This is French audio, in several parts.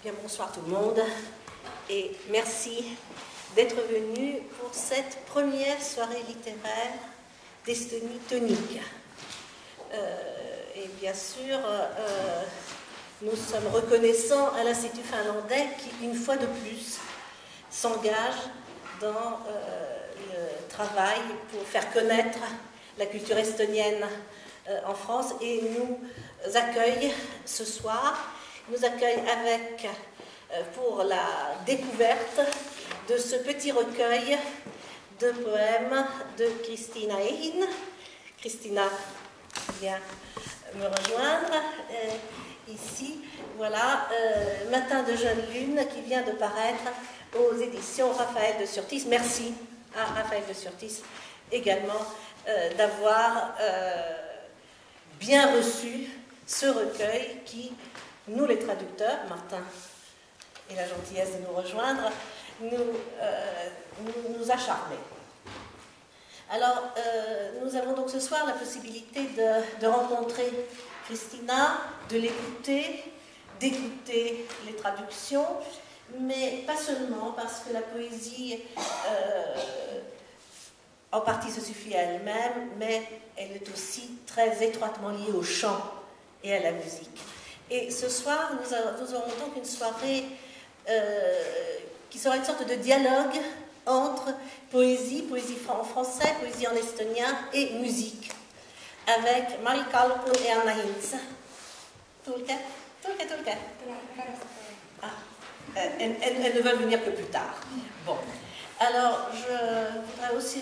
Bien, bonsoir tout le monde et merci d'être venu pour cette première soirée littéraire d'Estonie tonique. Et bien sûr, nous sommes reconnaissants à l'Institut finlandais qui, une fois de plus, s'engage dans le travail pour faire connaître la culture estonienne en France et nous accueille ce soir. Nous accueille avec, pour la découverte de ce petit recueil de poèmes de Christina Ehin. Christina vient me rejoindre ici. Voilà, Matin de jeune lune qui vient de paraître aux éditions Raphaël de Surtis. Merci à Raphaël de Surtis également d'avoir bien reçu ce recueil qui, nous les traducteurs, Martin et la gentillesse de nous rejoindre, nous a charmés. Alors, nous avons donc ce soir la possibilité de rencontrer Christina, de l'écouter, d'écouter les traductions, mais pas seulement parce que la poésie, en partie se suffit à elle-même, mais elle est aussi très étroitement liée au chant et à la musique. Et ce soir, nous aurons donc une soirée qui sera une sorte de dialogue entre poésie en français, poésie en estonien et musique, avec Mari Kalpun et Anna Hintz. Tulke. Ah, elles ne veulent venir que plus tard. Bon. Alors, je voudrais aussi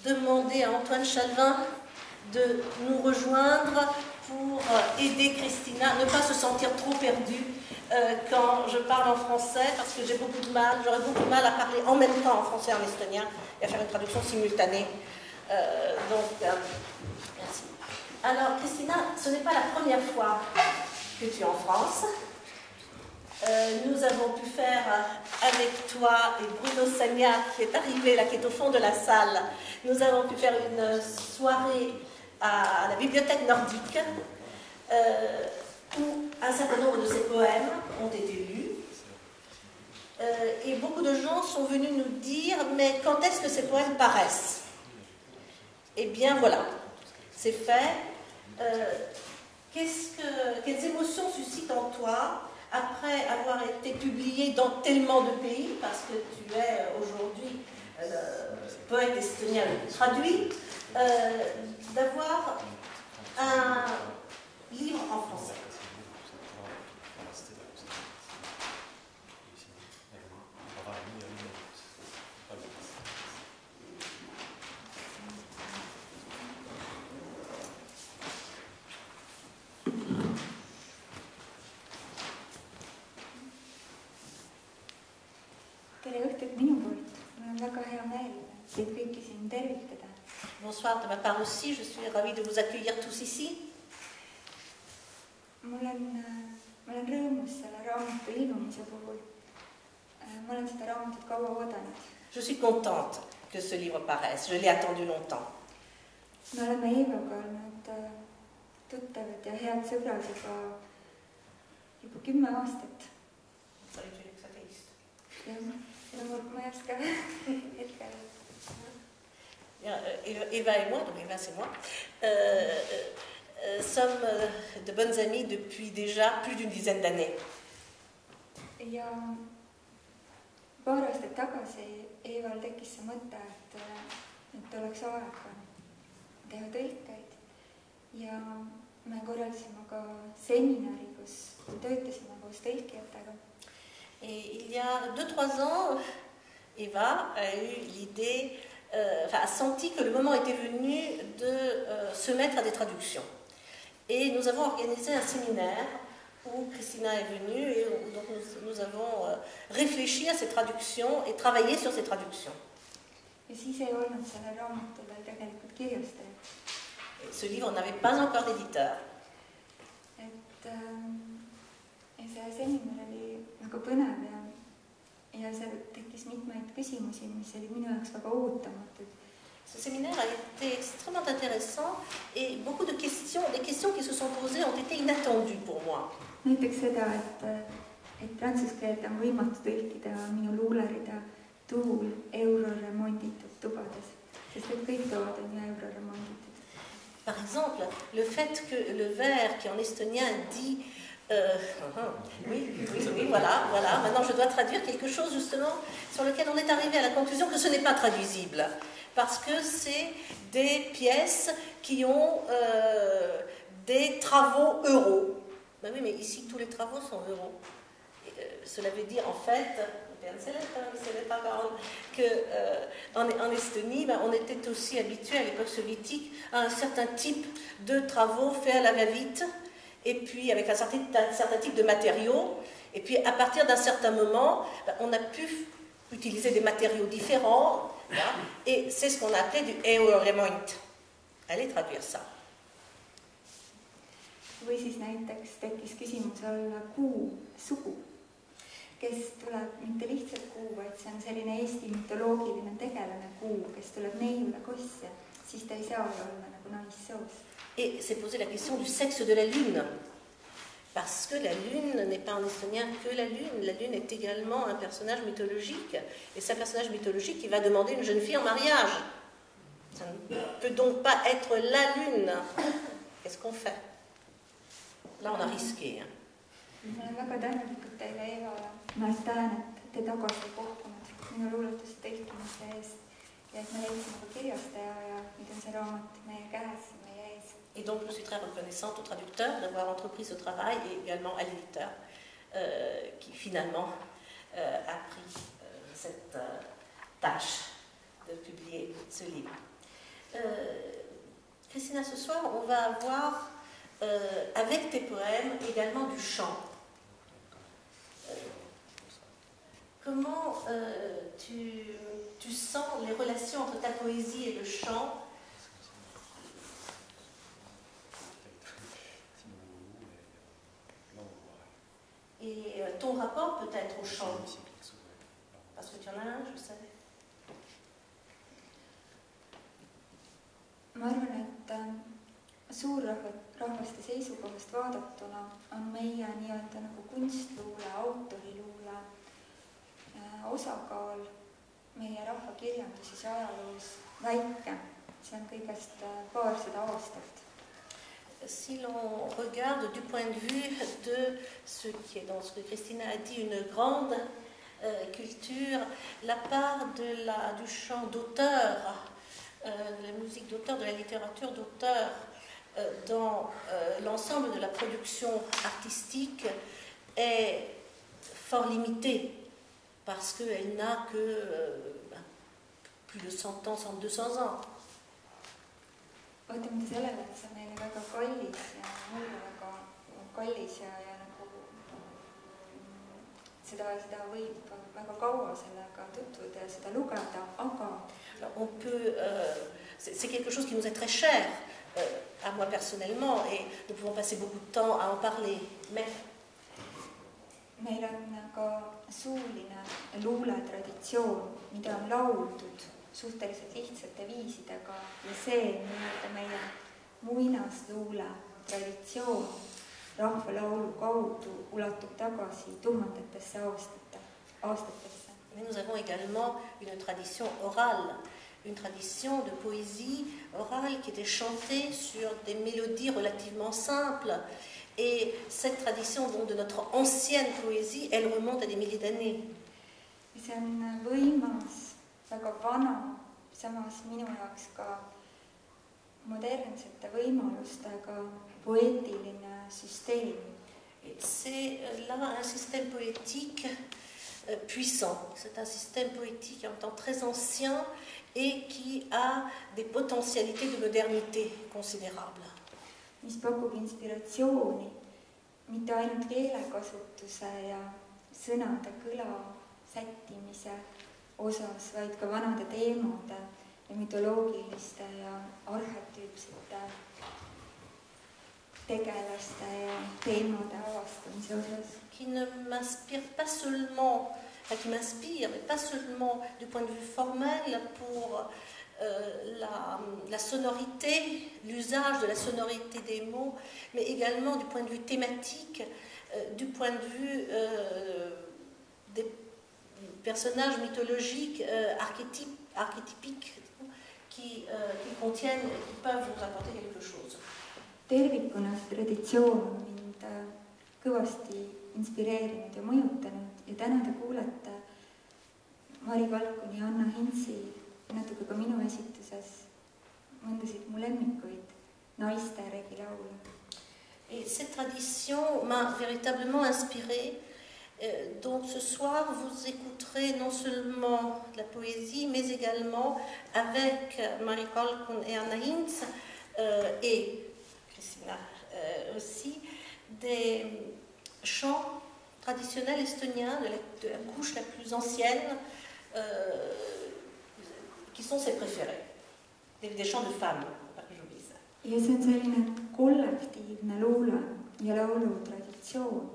demander à Antoine Chalvin de nous rejoindre pour aider Christina, ne pas se sentir trop perdue quand je parle en français, parce que j'aurais beaucoup de mal à parler en même temps en français et en estonien, et à faire une traduction simultanée. Merci. Alors, Christina, ce n'est pas la première fois que tu es en France. Nous avons pu faire avec toi et Bruno Sagna, qui est arrivé là, qui est au fond de la salle, nous avons pu faire une soirée à la bibliothèque nordique où un certain nombre de ses poèmes ont été lus et beaucoup de gens sont venus nous dire mais quand est-ce que ces poèmes paraissent? Eh bien voilà, c'est fait. Quelles émotions suscitent en toi après avoir été publié dans tellement de pays, parce que tu es aujourd'hui poète estonien traduit, d'avoir un livre en français. Tere õhtut minu poolt. Mul on väga hea meel teid kõiki siin tervitada. Bonsoir de ma part aussi, je suis ravie de vous accueillir tous ici. Ma olen rõõmus selle raamatu ilmumise puhul. Ma olen seda raamatut kaua oodanud. Je suis contente que ce livre paraisse, je l'ai attendu longtemps. Me oleme Eevaga olnud tuttavad ja head sõbrad juba 10 aastat. Ça veut dire que ça existe. Ja, ma ei oska hetkel. Eva et moi, donc Eva c'est moi, sommes de bonnes amies depuis déjà plus d'une dizaine d'années. Ja paar aastat tagasi Eeval tekkis see mõte, et oleks aeg teha tõlkeid ja me korraldasime ka seminari, kus töötasime koos tõlkijatega. Et il y a 2-3 ans, Eva a eu l'idée, a senti que le moment était venu de se mettre à des traductions. Et nous avons organisé un séminaire où Christina est venue et où donc nous avons réfléchi à ces traductions et travaillé sur ces traductions. Ja siis ei olnud selle raamatul veel tegelikult kirjastajat. Ce livre n'avait pas encore d'éditeur. Ja see seminar oli väga põnev ja seal tekkis mitmeid küsimusi, mis olid minu jaoks väga ootamatud. Ce séminaire a été extrêmement intéressant et beaucoup de questions, les questions qui se sont posées ont été inattendues pour moi. Näiteks seda, et prantsuse keelt on võimatu tõlkida minu luulerida tuul euroremonditud tubades, sest et kõik toad on ju euroremonditud. Par exemple, le fait que le vers qui en estonien dit oui, voilà. Maintenant, je dois traduire quelque chose justement sur lequel on est arrivé à la conclusion que ce n'est pas traduisible, parce que c'est des pièces qui ont des travaux euros. Ben oui, mais ici tous les travaux sont euros. Cela veut dire en fait qu'en Estonie, ben, on était aussi habitué à l'époque soviétique à un certain type de travaux faits à la va-vite, et puis avec un certain type de matériaux, et puis à partir d'un certain moment, ben, on a pu utiliser des matériaux différents, là, et c'est ce qu'on a appelé du euroremont. Allez traduire ça. Või siis näiteks tekkis küsimus alla kuu sugu, kes tuleb mitte lihtsalt kuu, vaid see on selline Eesti mütoloogiline tegelane kuu, kes tuleb neiule kosse, siis ta ei saa olla nagu naissoost. Et c'est posé la question du sexe de la lune, parce que la lune n'est pas en estonien que la lune. La lune est également un personnage mythologique, et c'est un personnage mythologique qui va demander une jeune fille en mariage. Ça ne peut donc pas être la lune. Qu'est-ce qu'on fait? Là, on a risqué. Ma olen väga tänulikud teile, Eva, ja ma tean, et te tagasi kohtunud minu luuletuse tõlkimise eest ja et me leidsime ka kirjastaja ja nüüd on see raamat meie käes, meie ees. Et donc, je suis très reconnaissante au traducteur d'avoir entrepris ce travail et également à l'éditeur qui finalement a pris cette tâche de publier ce livre. Christina, ce soir, on va avoir avec tes poèmes également du chant. Comment tu sens les relations entre ta poésie et le chant? Et ton rapport peut-être au chant? Parce que tu en as un, je savais. Ma arvan, et suurrahvaste seisukohast vaadatuna on meie nii-öelda nagu kunstluule, autoriluule osakaal meie rahvakirjanduses ja ajaloos väike. See on kõigest paarsada aastat. Si l'on regarde du point de vue de ce qui est dans ce que Christina a dit, une grande culture, la part du chant d'auteur, de la musique d'auteur, de la littérature d'auteur, dans l'ensemble de la production artistique est fort limitée parce qu'elle n'a que plus de 100 ans, 200 ans. Vaatamata sellele, et see on meile väga kallis ja mulle väga kallis ja nagu seda võib väga kaua sellega tutvuda ja seda lugeda, aga on peut, c'est quelque chose qui nous est très cher à moi personnellement et nous pouvons passer beaucoup de temps à en parler, mais meil on ka suuline luuletraditsioon, mida on lauldud suhteliselt lihtsate viisidega ja see nii-öelda meie muinasluule traditsioon rahvalaulu kaudu ulatub tagasi tuhandetesse aastatesse. Mais nous avons également une tradition orale, une tradition de poésie orale qui était chantée sur des mélodies relativement simples. Et cette tradition donc, de notre ancienne poésie, elle remonte à des milliers d'années. See on võimas, väga vana, samas minu jaoks ka modernsete võimalustega poeetiline süsteem. C'est là un système poétique puissant. C'est un système poétique en même temps très ancien et qui a des potentialités de modernité considérables. Mis pakub inspiratsiooni mitte ainult keelekasutuse ja sõnade kõla sättimise osas, vaid ka vanade teemade ja mütoloogiliste ja arhetüüpsete tegelaste ja teemade avastamise osas. Qui ne m'inspire pas seulement, qui m'inspire, mais pas seulement du point de vue formel pour la sonorité, l'usage de la sonorité des mots, mais également du point de vue thématique, du point de vue des personnages mythologiques archétypiques qui contiennent, qui peuvent vous apporter quelque chose. Tervikuna traditsioon on mind kõvasti inspireerinud ja mõjutanud ja täna te kuulete Mari Kalkuni ja Anna Hintsi natuke ka minu esituses mõndasid mu lemmikuid naiste regilaule. Et cette tradition m'a véritablement inspirée. Donc ce soir, vous écouterez non seulement de la poésie, mais également avec Mari Kalkun et Anna Hintz et Kristina aussi, des chants traditionnels estoniens de la couche la plus ancienne, qui sont ses préférés, des chants de femmes, pas que j'oublie ça. Ja see on selline kollektiivne luule ja laulu traditsioon,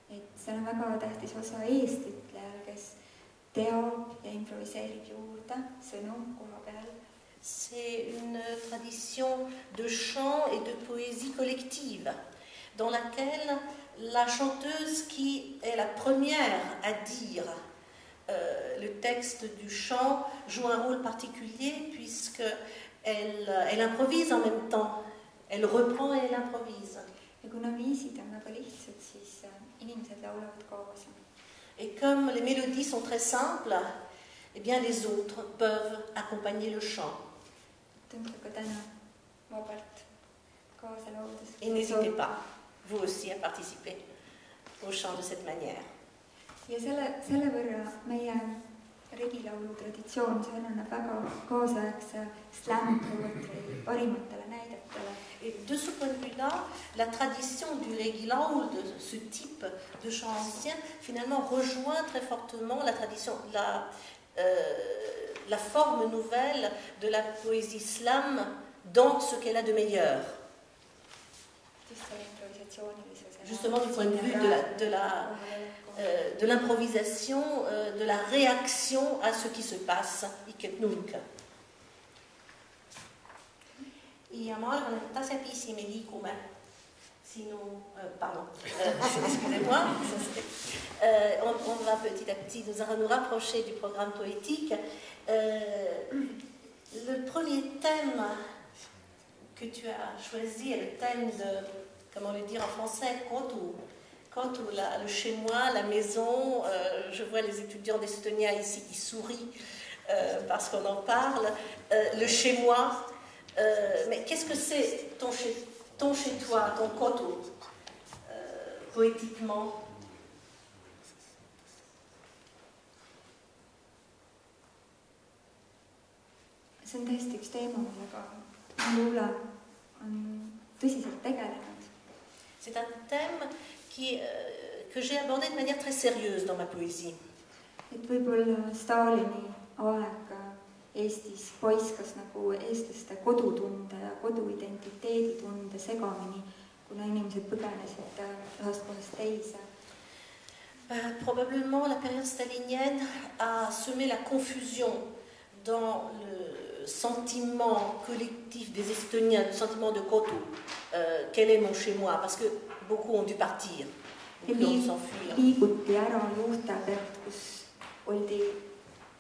et see on väga tähtis osa eestitlejal, kes teab ja improviseerib juurde sõnu koha peal. C'est une tradition de chant et de poésie collective, dans laquelle la chanteuse qui est la première à dire le texte du chant joue un rôle particulier puisqu'elle improvise en même temps. Elle reprend et elle improvise. Ja kuna viisid on väga lihtsad, siis inimesed laulavad kaasa. Et comme les mélodies sont très simples, eh bien les autres peuvent accompagner le chant. Tõmbke ka täna vabalt kaasa lauldes. Et n'hésitez pas, vous aussi, à participer au chant de cette manière. Ja selle võrra meie regilaulu traditsioon sarnaneb väga kaasaegse slam poetry parimatele näidetele. Et de ce point de vue-là, la tradition du regilaul, de ce type de chant ancien, finalement rejoint très fortement la tradition, la forme nouvelle de la poésie slam dans ce qu'elle a de meilleur. Justement du point de vue de l'improvisation, de la réaction à ce qui se passe. Ja ma arvan, et tasapisi me liigume excusez-moi, on va petit à petit nous rapprocher du programme poétique. Le premier thème que tu as choisi est le thème de, comment le dire en français, kodu, le chez-moi, la maison. Je vois les étudiants d'Estonia ici qui sourient parce qu'on en parle. Le chez-moi. Mais qu'est-ce que c'est ton chez-toi, ton kodu, poétiquement? See on tõesti üks teema, millega luule on tõsiselt tegelenud. C'est un thème que j'ai abordé de manière très sérieuse dans ma poésie. Et võib-olla Stalini aeg Eestis paiskas nagu eestlaste kodutunde ja koduidentiteeditunde segamini, kuna inimesed põgenesid ühest kohast teise. Probablement la période stalinienne a semé la confusion dans le sentiment collectif des Estoniens, le sentiment de kodu. Quel est mon chez-moi? Parce que beaucoup ont dû partir, beaucoup ont dû s'enfuir. Liiguti ära Juurtepäält, kus oldi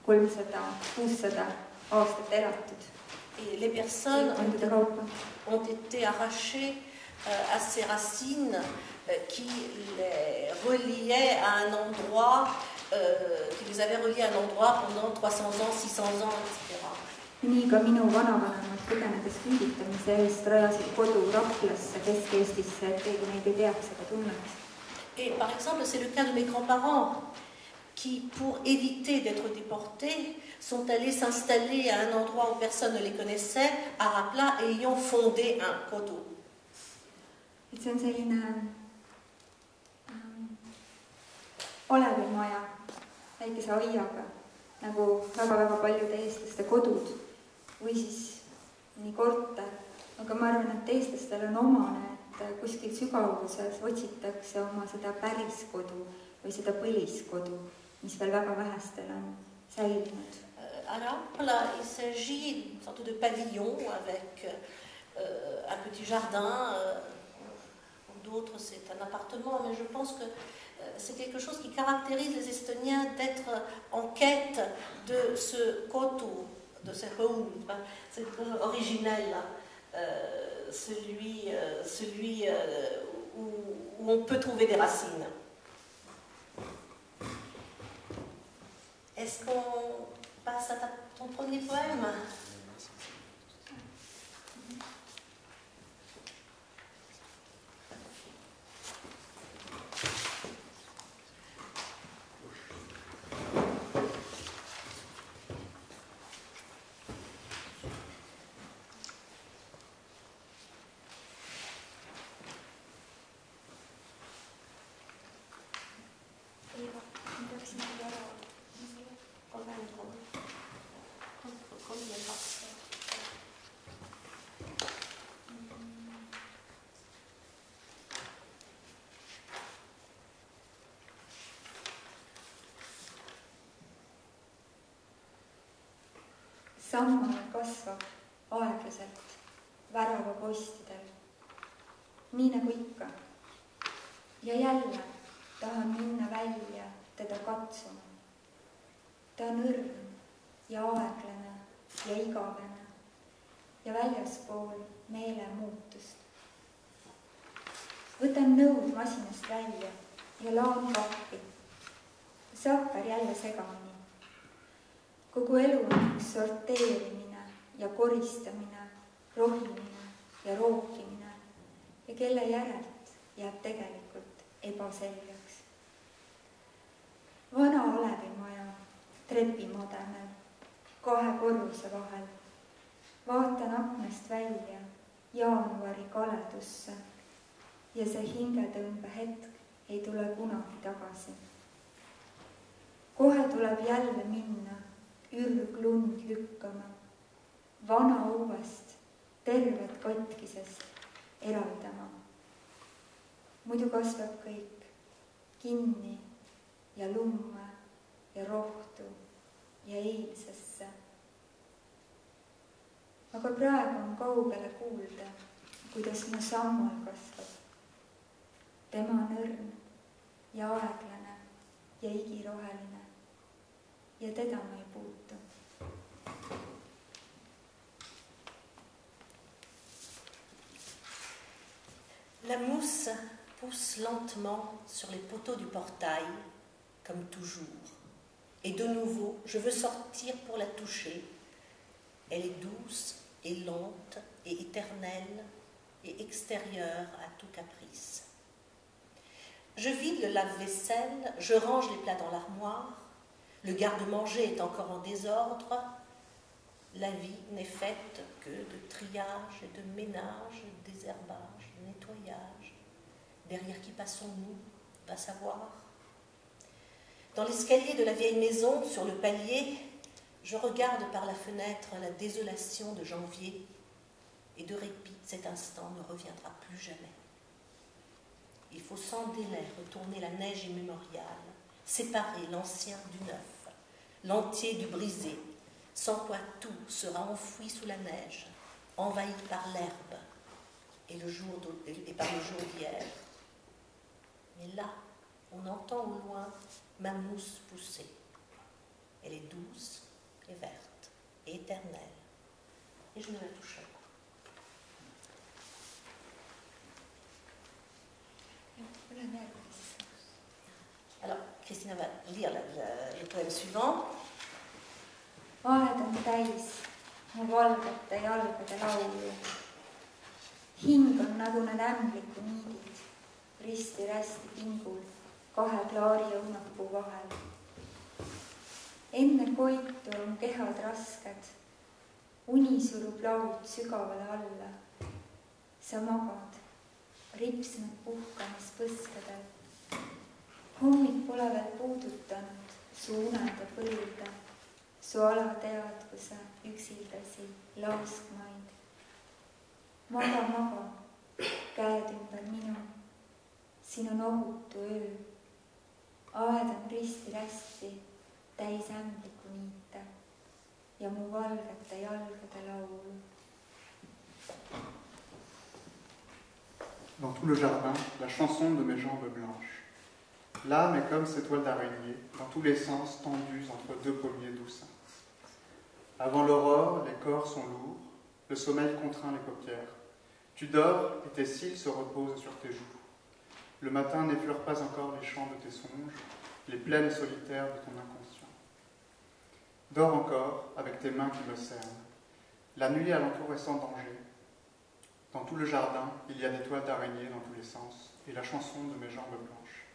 300-600 aastat elatud. Et les personnes ont été arrachées à ces racines qui les reliaient à un endroit, qui les avaient reliés à un endroit pendant 300 ans, 600 ans, etc. Nii ka minu vanavanemad põgenedes küüditamise eest rajasid kodu Raplasse, Kesk-Eestisse, et keegi neid ei teaks ega tunneks. Et par exemple, c'est le cas de mes grands-parents qui, pour éviter d'être déportés, sont allés s'installer à un endroit où personne ne les connaissait, à Rapla, et y ont fondé un kodu. See on selline olevimaja väikese aiaga, nagu väga-väga paljude eestlaste kodud või siis nii korter. Aga ma arvan, et eestlastel on omane, et kuskil sügavuses otsitakse oma seda päris kodu või seda põliskodu, mis veel väga vähestel on säilinud. À Rapla, il s'agit d'une sorte de pavillon avec un petit jardin d'autres c'est un appartement, mais je pense que c'est quelque chose qui caractérise les Estoniens d'être en quête de ce kodu, de ce home, c'est originel, celui où on peut trouver des racines. Est-ce qu'on passe à ton premier poème ? Sammal kasvab aeglaselt väravapostidel, nii nagu ikka. Ja jälle tahan minna välja teda katsuma. Ta on õrn ja aeglane ja igavene ja väljaspool meelemuutust. Võtan nõud masinast välja ja laan kappi. See hakkab jälle segamini. Kogu elu on üks sorteerimine ja koristamine, rohimine ja rookimine ja kelle järelt jääb tegelikult ebaselgeks. Vana Alevimaja trepimademel, 2 korruse vahel. Vaatan aknast välja jaanuari kaledusse ja see hingetõmbe hetk ei tule kunagi tagasi. Kohe tuleb jälle minna ürglund lükkama, vana uuest, tervet katkisest eraldama. Muidu kasvab kõik kinni ja lumme ja rohtu ja eilsesse. Aga praegu on kaugele kuulda, kuidas mu sammal kasvab. Tema on õrn ja aeglane ja igiroheline ja teda ma ei puutu. La mousse pousse lentement sur les poteaux du portail, comme toujours. Et de nouveau, je veux sortir pour la toucher. Elle est douce et lente et éternelle et extérieure à tout caprice. Je vide le lave-vaisselle, je range les plats dans l'armoire. Le garde-manger est encore en désordre. La vie n'est faite que de triage et de ménage, désherbage, nettoyage. Derrière qui passons-nous, va savoir. Dans l'escalier de la vieille maison, sur le palier, je regarde par la fenêtre la désolation de janvier et de répit, cet instant ne reviendra plus jamais. Il faut sans délai retourner la neige immémoriale, séparer l'ancien du neuf, l'entier du brisé, sans quoi tout sera enfoui sous la neige, envahi par l'herbe et par le jour d'hier. Mais là, on entend au loin ma mousse pousser. Elle est douce et verte et éternelle, et je ne la toucherai pas. Alors, Christina va lire le poème suivant. Aed on täis mu valgete jalgade laulu. Hing on nagu need ämbliku niidid, risti-rästi pingul, 2 klaari õunapuu vahel. Enne koitu on kehad rasked, uni surub laud sügavale alla. Sa magad, ripsmed puhkamas põskadel. Hommik pole veel puudutanud su unede põlda, su alateadvuse üksildasi lauskmaid. Maga, maga, käed ümber minu, siin on ohutu öö. Aed on risti-rästi täis ämbliku niite ja mu valgete jalgade laulu. Dans tout le jardin, la chanson de mes jambes blanches. L'âme est comme ces toiles d'araignée, dans tous les sens tendues entre deux pommiers doucins. Avant l'aurore, les corps sont lourds, le sommeil contraint les paupières. Tu dors et tes cils se reposent sur tes joues. Le matin n'effleure pas encore les champs de tes songes, les plaines solitaires de ton inconscient. Dors encore avec tes mains qui me cernent. La nuit alentour est sans danger. Dans tout le jardin, il y a des toiles d'araignée dans tous les sens et la chanson de mes jambes blanches.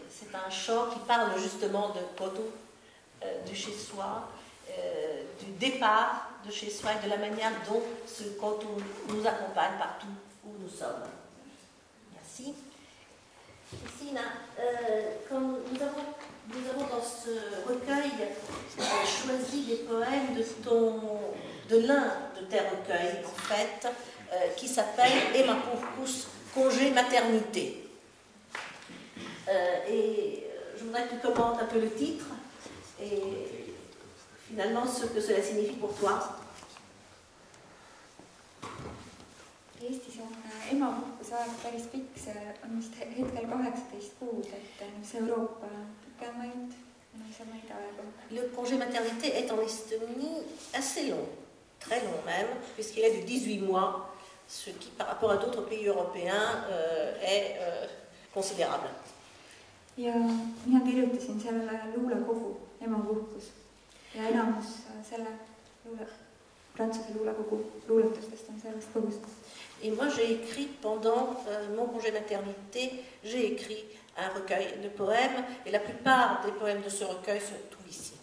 C'est un chant qui parle justement de Kodo, de chez soi, du départ de chez soi et de la manière dont ce Kodo nous accompagne partout où nous sommes. Merci. Ici, là, comme nous avons dans ce recueil choisi des poèmes de l'un de tes recueils, en fait, qui s'appelle Emma Purkus, Congé maternité. Et je voudrais que tu commentes un peu le titre et finalement ce que cela signifie pour toi. Eestis on emapuhkuse aeg päris pikk, see on vist hetkel 18 kuud, et mis Euroopa pikemaid aegu. Le congé maternité est en Estonie assez long, très long même, puisqu'il est de 18 mois, ce qui par rapport à d'autres pays européens est considérable. Ja mina kirjutasin sellele luulekogu Emapuhkus ja enamus selle Prantsuse luulekogu luuletustest on sellest kogust. Et moi j'ai écrit pendant mon congé maternité, j'ai écrit un recueil de poèmes et la plupart des poèmes de ce recueil se trouvent ici.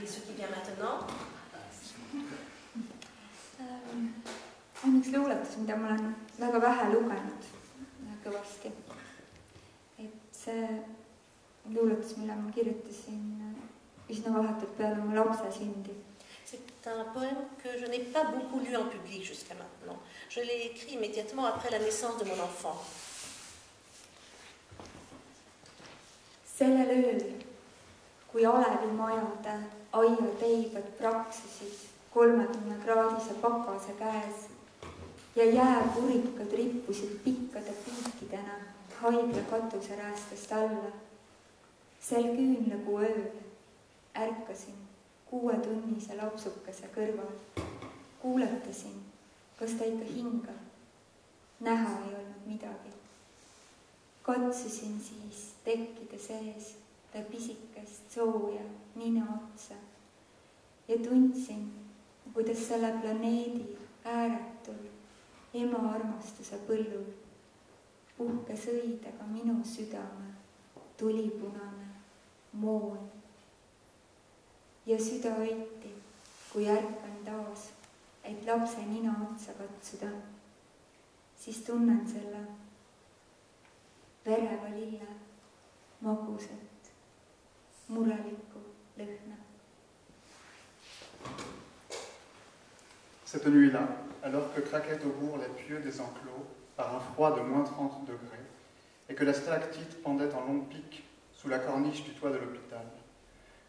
Et ce qui vient maintenant on üks luuletus, mida ma olen väga vähe lugenud kõvasti. Et see luuletus, mille ma kirjutasin üsna vahetult peale mu lapse sündi. C'est un poème que je n'ai pas beaucoup lu en public jusqu'à maintenant. Je l'ai écrit immédiatement après la naissance de mon enfant. Sellel ööl, kui Alevimajade aiateigad praksusid 30-kraadise pakase käes ja jääpurikad rippusid pikkade piikidena haigla katuseräästest alla. Sel küünlakuu ööl ärkasin 6-tunnise lapsukese kõrval. Kuulatasin, kas ta ikka hingab. Näha ei olnud midagi. Katsusin siis tekkide sees ta pisikest sooja nina otsa ja tundsin, kuidas selle planeedi ääretul ema armastuse põllul uhke sõidega minu südame tulipunane moon. Ja süda hoiti, kui ärkan taas, et lapse nina otsa katsuda, siis tunnen selle vereva lille magusat, murelikku lõhna. Cette nuit-là, alors que craquaient au bourg les pieux des enclos par un froid de moins 30 degrés et que la stalactite pendait en longs pics sous la corniche du toit de l'hôpital,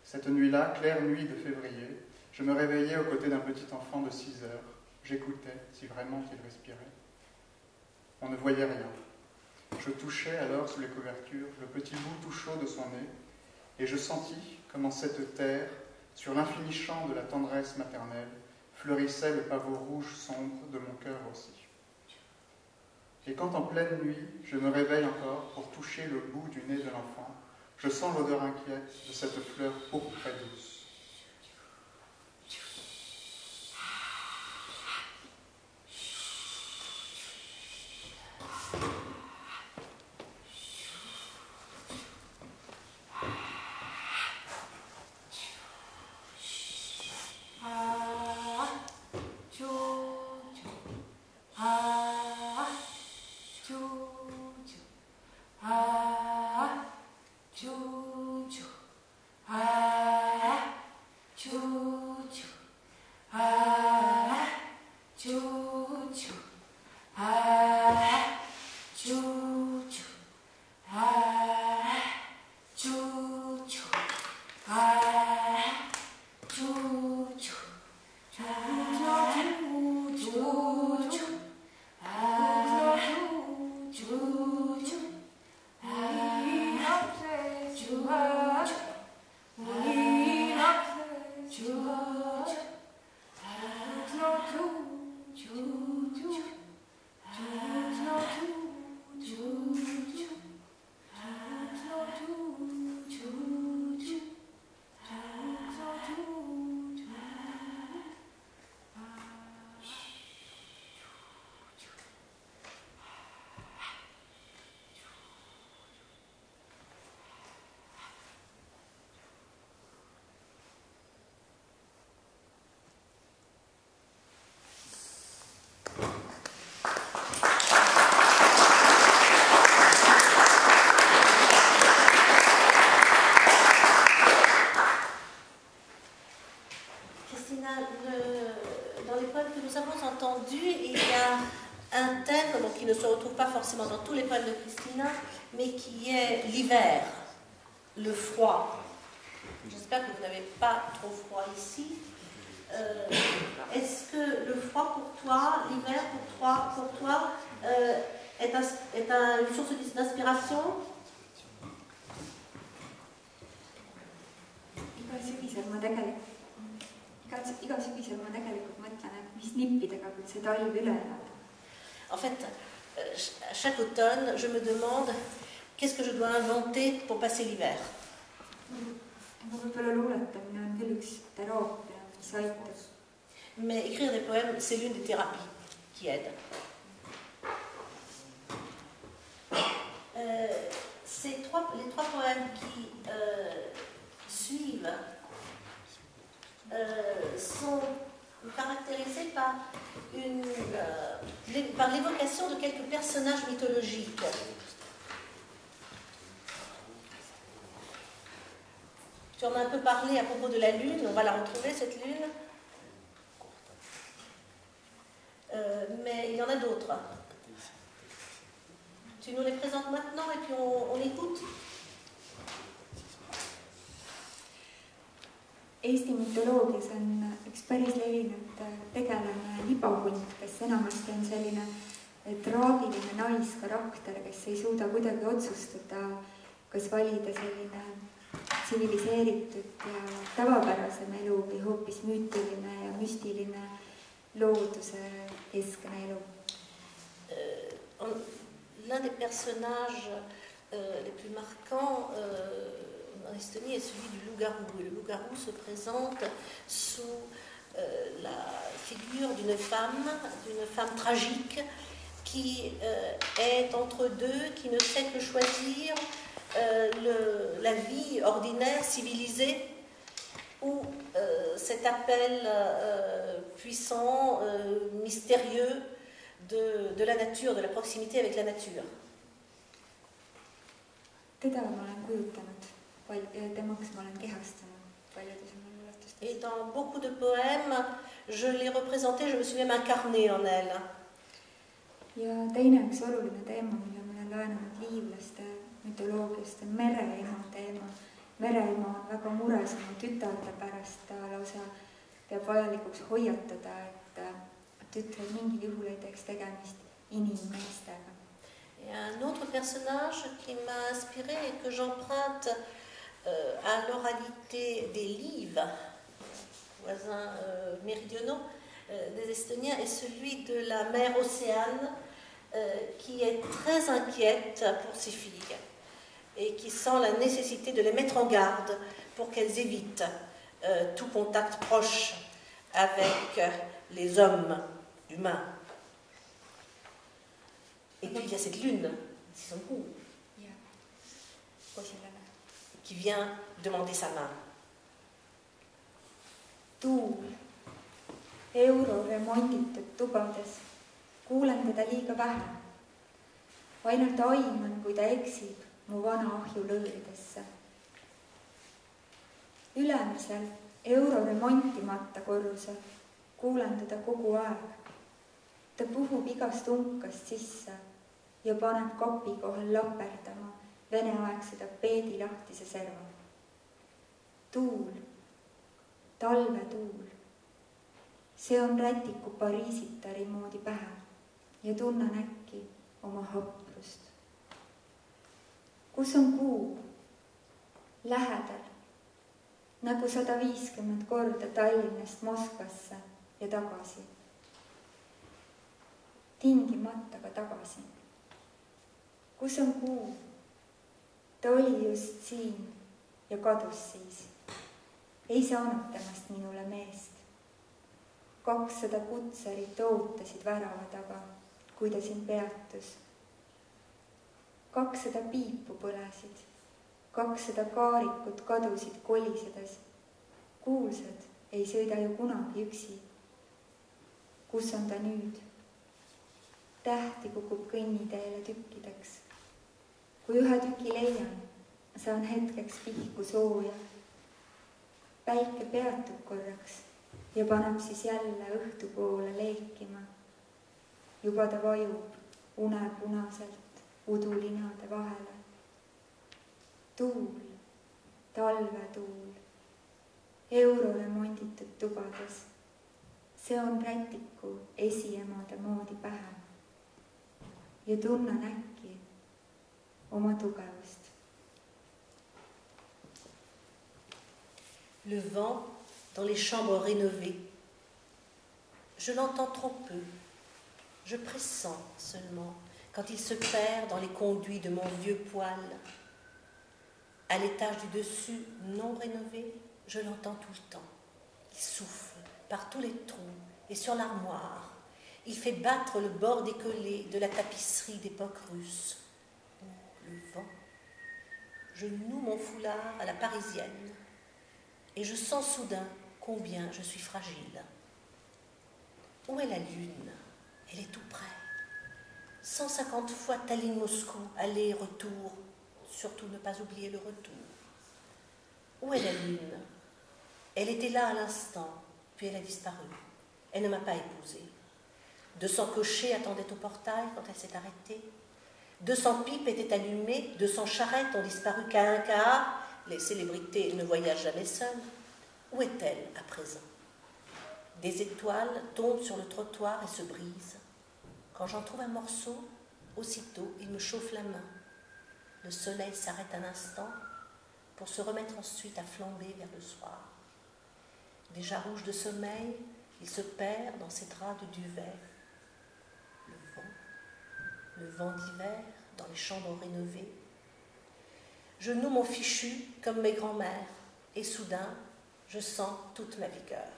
cette nuit-là, claire nuit de février, je me réveillais aux côtés d'un petit enfant de 6 heures. J'écoutais si vraiment qu'il respirait. On ne voyait rien. Je touchais alors sous les couvertures le petit bout tout chaud de son nez et je sentis comme en cette terre, sur l'infini champ de la tendresse maternelle, fleurissait le pavot rouge sombre de mon cœur aussi. Et quand en pleine nuit, je me réveille encore pour toucher le bout du nez de l'enfant, je sens l'odeur inquiète de cette fleur pourpre et douce. Qui ne se retrouve pas forcément dans tous les poèmes de Christina, mais qui est l'hiver, le froid. J'espère que vous n'avez pas trop froid ici. Est-ce que le froid pour toi, l'hiver pour toi, est une source d'inspiration? Iga sügisel ma tegelikult mõtlen, et mis nippidega see talv üle elab. En fait, chaque automne, je me demande qu'est-ce que je dois inventer pour passer l'hiver. Mais écrire des poèmes, c'est l'une des thérapies qui aide. Les trois poèmes qui suivent sont caractérisés par l'évocation de quelques personnages mythologiques. Tu en as un peu parlé à propos de la lune, on va la retrouver cette lune. Tu nous les présentes maintenant et puis on écoute. Eesti mütoloogias on üks päris levinud tegelane libahunt, kes enamasti on selline traagiline naiskarakter, kes ei suuda kuidagi otsustada, kas valida selline tsiviliseeritud ja tavapärasem elu või hoopis müütiline ja müstiline looduse keskne elu. L'un des personnages les plus marquants en Estonie est celui du loup-garou. Le loup-garou se présente sous la figure d'une femme tragique qui est entre deux, qui ne sait que choisir la vie ordinaire, civilisée, ou cet appel puissant, mystérieux de la nature, de la proximité avec la nature. Teda ma olen kujutanud, temaks ma olen kehastanud paljudes oma luuletustes. Et dans beaucoup de poèmes, je l'ai représentée, je me suis même incarnée en elle. Ja teine üks oluline teema, mille ma olen laenanud liivlaste mütoloogiast, on mereema teema. Mereema on väga mures oma tütarde pärast, ta lausa peab vajalikuks hoiatada, et tütred mingil juhul ei teeks tegemist inimmeestega. Et un autre personnage qui m'a inspiré et que j'emprunte à l'oralité des Lives, voisins méridionaux des Estoniens, est celui de la mère Océane qui est très inquiète pour ses filles et qui sent la nécessité de les mettre en garde pour qu'elles évitent tout contact proche avec les hommes humains. Et puis il y a cette lune, qui vient demander sa main. Tuul euroremonditud tubades, kuulen teda liiga vähe. Ainult aiman, kui ta eksib mu vana ahju lõõridesse. Ülemisel euroremontimata korrusel kuulen teda kogu aeg. Ta puhub igast unkast sisse ja paneb kapi kohal laperdama veneaegse tapeedi lahtise serva. Tuul, talvetuul. See on rätiku pariisitari moodi pähe ja tunnan äkki oma haprust. Kus on kuu? Lähedal, nagu 150 korda Tallinnast Moskvasse ja tagasi. Tingimata ka tagasi. Kus on kuu? Ta oli just siin ja kadus siis. Ei saanud temast minule meest. 200 kutserit ootasid värava taga, kui ta siin peatus. 200 piipu põlesid, 200 kaarikut kadusid kolisedes. Kuulsad ei sõida ju kunagi üksi. Kus on ta nüüd? Tähti kukub kõnniteele tükkideks. Kui ühe tüki leian, saan hetkeks pihku sooja. Päike peatub korraks ja paneb siis jälle õhtu poole leekima. Juba ta vajub unepunaselt udulinade vahele. Tuul, talvetuul, euroremonditud tubades. See on rätiku esiemade moodi pähe. Ja tunnan äkki oma tugevust. Le vent dans les chambres rénovées. Je l'entends trop peu. Je pressens seulement quand il se perd dans les conduits de mon vieux poêle. À l'étage du dessus non rénové, je l'entends tout le temps. Il souffle par tous les trous et sur l'armoire. Il fait battre le bord décollé de la tapisserie d'époque russe. Oh, le vent. Je noue mon foulard à la parisienne et je sens soudain combien je suis fragile. Où est la lune? Elle est tout près. 150 fois Tallinn-Moscou, aller-retour. Surtout ne pas oublier le retour. Où est la lune? Elle était là à l'instant, puis elle a disparu. Elle ne m'a pas épousée. 200 cochers attendaient au portail quand elle s'est arrêtée. 200 pipes étaient allumées, 200 charrettes ont disparu qu'à un cas. Les célébrités ne voyagent jamais seules. Où est-elle à présent? Des étoiles tombent sur le trottoir et se brisent. Quand j'en trouve un morceau, aussitôt il me chauffe la main. Le soleil s'arrête un instant pour se remettre ensuite à flamber vers le soir. Déjà rouge de sommeil, il se perd dans ses draps de duvet. Le vent d'hiver dans les chambres rénovées. Je noue mon fichu comme mes grands-mères et soudain, je sens toute ma vigueur.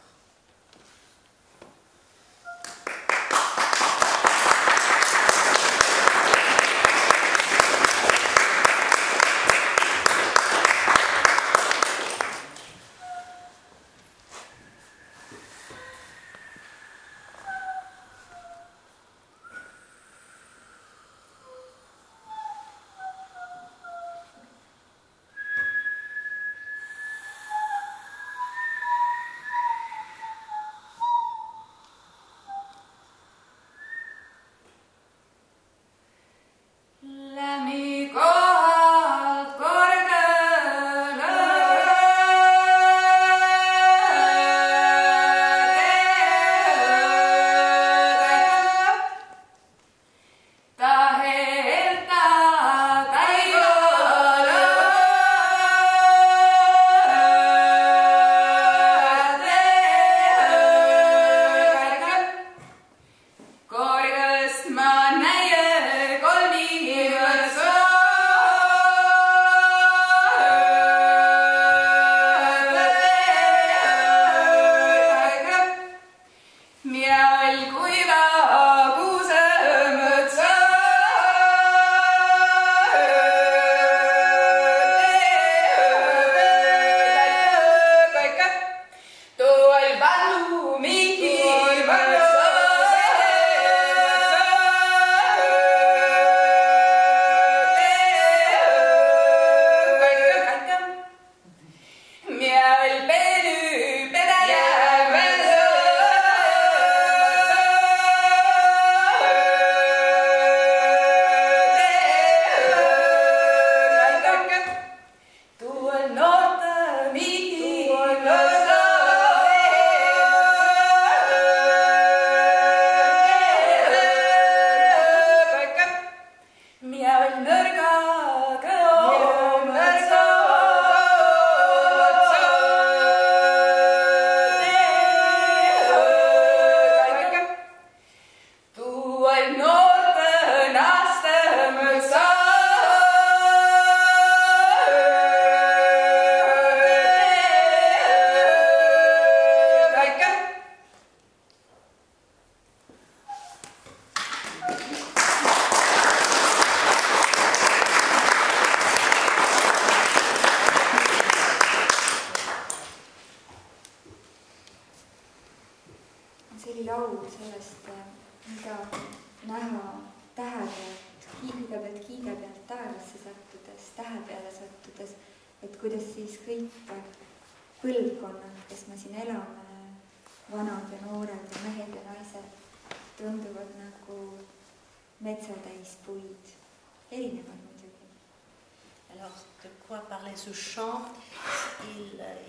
Alors, de quoi parlait ce chant?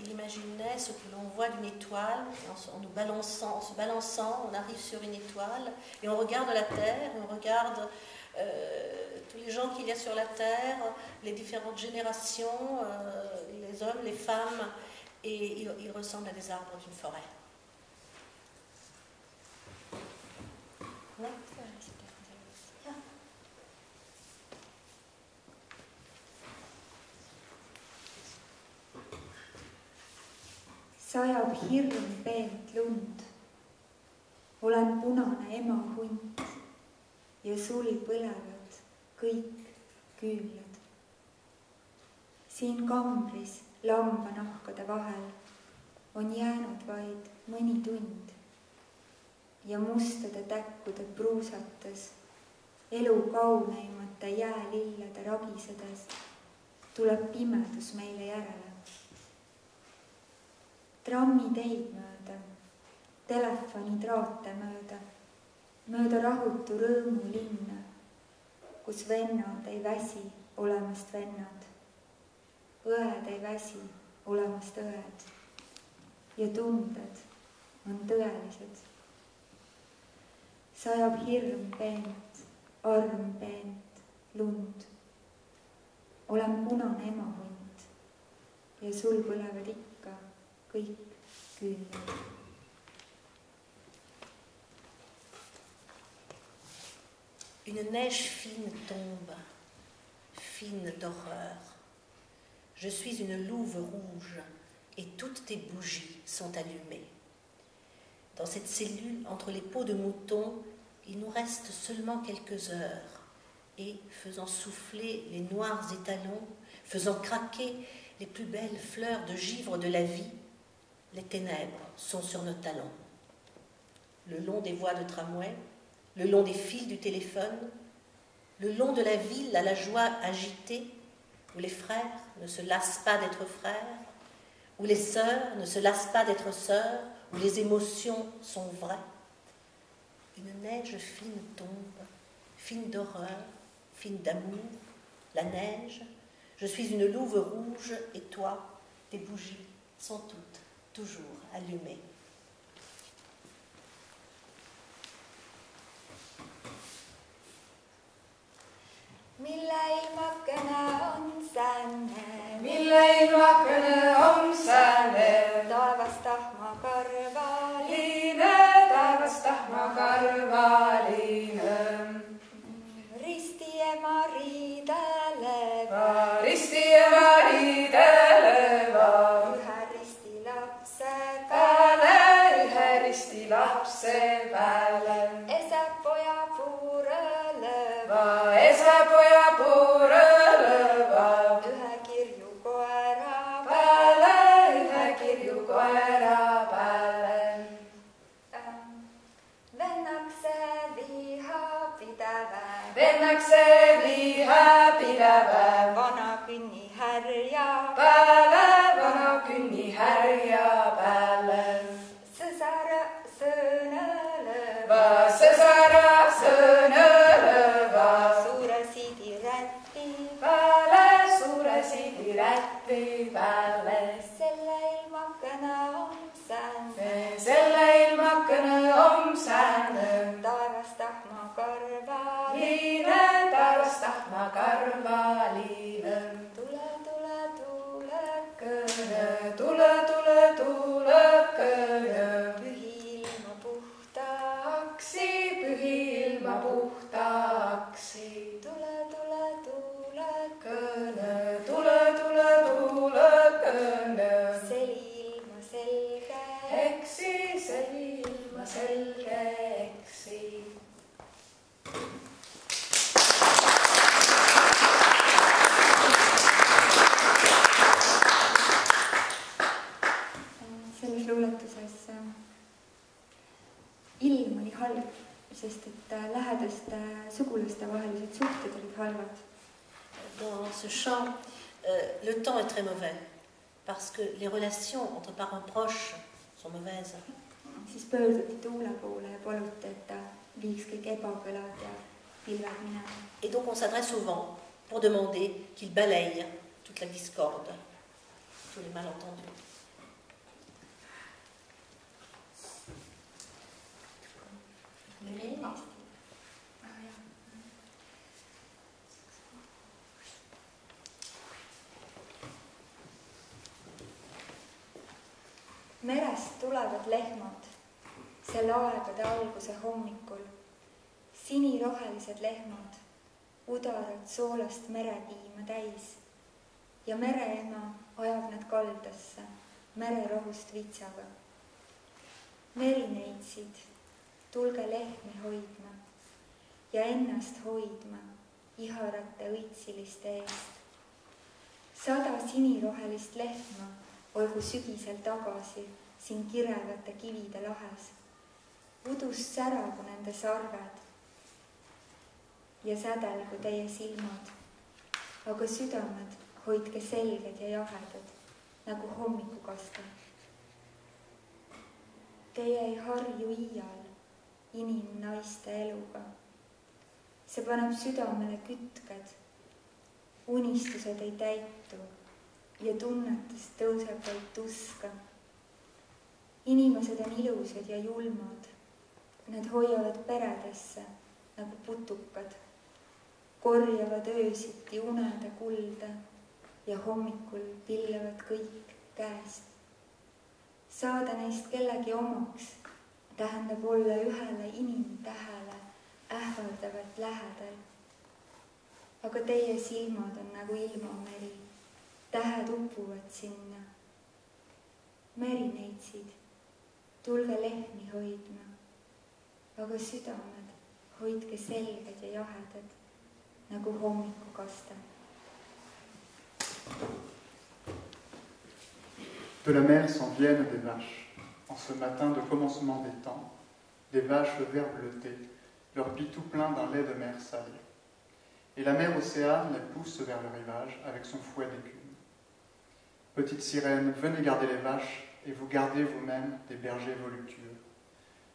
Il imaginait ce que l'on voit d'une étoile, en se balançant, on arrive sur une étoile, et on regarde la Terre, on regarde tous les gens qu'il y a sur la Terre, les différentes générations, les hommes, les femmes, et il ressemble à des arbres d'une forêt. Ouais. Sajab hirm peent lund, olen punane ema hunt ja sul põlevad kõik küünlad. Siin kambris lambanahkade vahel on jäänud vaid mõni tund ja mustade täkkude pruusates, elu kauneimate jäälillede ragisedes tuleb pimedus meile järele. Trammiteid mööda, telefonitraate mööda, mööda rahutu rõõmu linna, kus vennad ei väsi olemast vennad, õed ei väsi olemast õed ja tunded on tõelised. Sajab hirm peent, arm peent, lund. Olen punane emahunt ja sul põlevad ikka kõik küünlad. Une neige fine tombe, fine d'horreur. Je suis une louve rouge et toutes tes bougies sont allumées. Dans cette cellule, entre les peaux de mouton, il nous reste seulement quelques heures et, faisant souffler les noirs étalons, faisant craquer les plus belles fleurs de givre de la vie, les ténèbres sont sur nos talons. Le long des voies de tramway, le long des fils du téléphone, le long de la ville à la joie agitée, où les frères ne se lassent pas d'être frères, où les sœurs ne se lassent pas d'être sœurs, où les émotions sont vraies. Une neige fine tombe, fine d'horreur, fine d'amour, la neige. Je suis une louve rouge et toi, tes bougies sont toutes toujours allumées. Mille ilmakene on sänne, mille ilmakene on sänne, taevas tahma karvaline, taevas tahma karvaline. Risti ema riidele Va risti ema riidele va, ühe risti lapse peale, ühe risti lapse peale. esa poja puurele Va esa poja puurele va, ühe kirju koera peale, ühe kirju koera peale. Vennakse viha pideve, Vennakse viha pideve, vana künnihärja peale, vana künnihärja peale. sõsar sõnele Va sõsara sõnele va, suure sidiräti peale, suure sidiräti peale. selle ilmakene on sänne, Selle ilmakene on sänne, taevas tahma karvaline. liine, taevas tahma karvaline. Tule, tule, tulekene, Tule, tule, tulekene, pühi ilma puhta. aksi, pühi ilma puhtaaksi. Tule, tule, tulekene, Tule, tule, tulekene, seli ilma selge. eksi, seli ilma selge eksi. Selles luuletuses ilm oli halb, sest et lähedaste sugulaste vahelised suhted olid halvad. Dans ce chant, le temps est très mauvais parce que les relations entre parents proches sont mauvaises. Siis pöörduti tuule poole ja paluti, et ta viiks kõik ebakõlad ja pilved minema. Et donc on s'adresse au vent pour demander qu'il balaye toute la discorde, tous les malentendus. Merest tulevad lehmad selle aegade alguse hommikul, sinirohelised lehmad, udarad soolast merepiima täis ja mereema ajab nad kaldasse mererohust vitsaga. Merineitsid, tulge lehmi hoidma ja ennast hoidma iharate õitsiliste eest. 100 sinirohelist lehma olgu sügisel tagasi siin kirevate kivide lahes. Udus säragu nende sarved ja sädelgu teie silmad, aga südamed hoidke selged ja jahedad nagu hommikukastel. Teie ei harju iial, inimnaiste eluga. See paneb südamele kütked, unistused ei täitu ja tunnetest tõuseb vaid tuska. Inimesed on ilusad ja julmad. Nad hoiavad peredesse nagu putukad, korjavad öösiti unede kulda ja hommikul pillevad kõik käest. Saada neist kellegi omaks tähendab olla ühele inimtähele ähvardavalt lähedal. Aga teie silmad on nagu ilmameri, tähed upuvad sinna. Merineitsid, tulge lehmi hoidma, aga südamed hoidke selged ja jahedad, nagu hommikukaste. De la mer s'en viennent des vaches. En ce matin de commencement des temps, des vaches vert bleutées, leur pis tout plein d'un lait de mer salé. Et la mer Océane les pousse vers le rivage avec son fouet d'écume. Petites sirènes, venez garder les vaches et vous gardez vous-même des bergers voluptueux.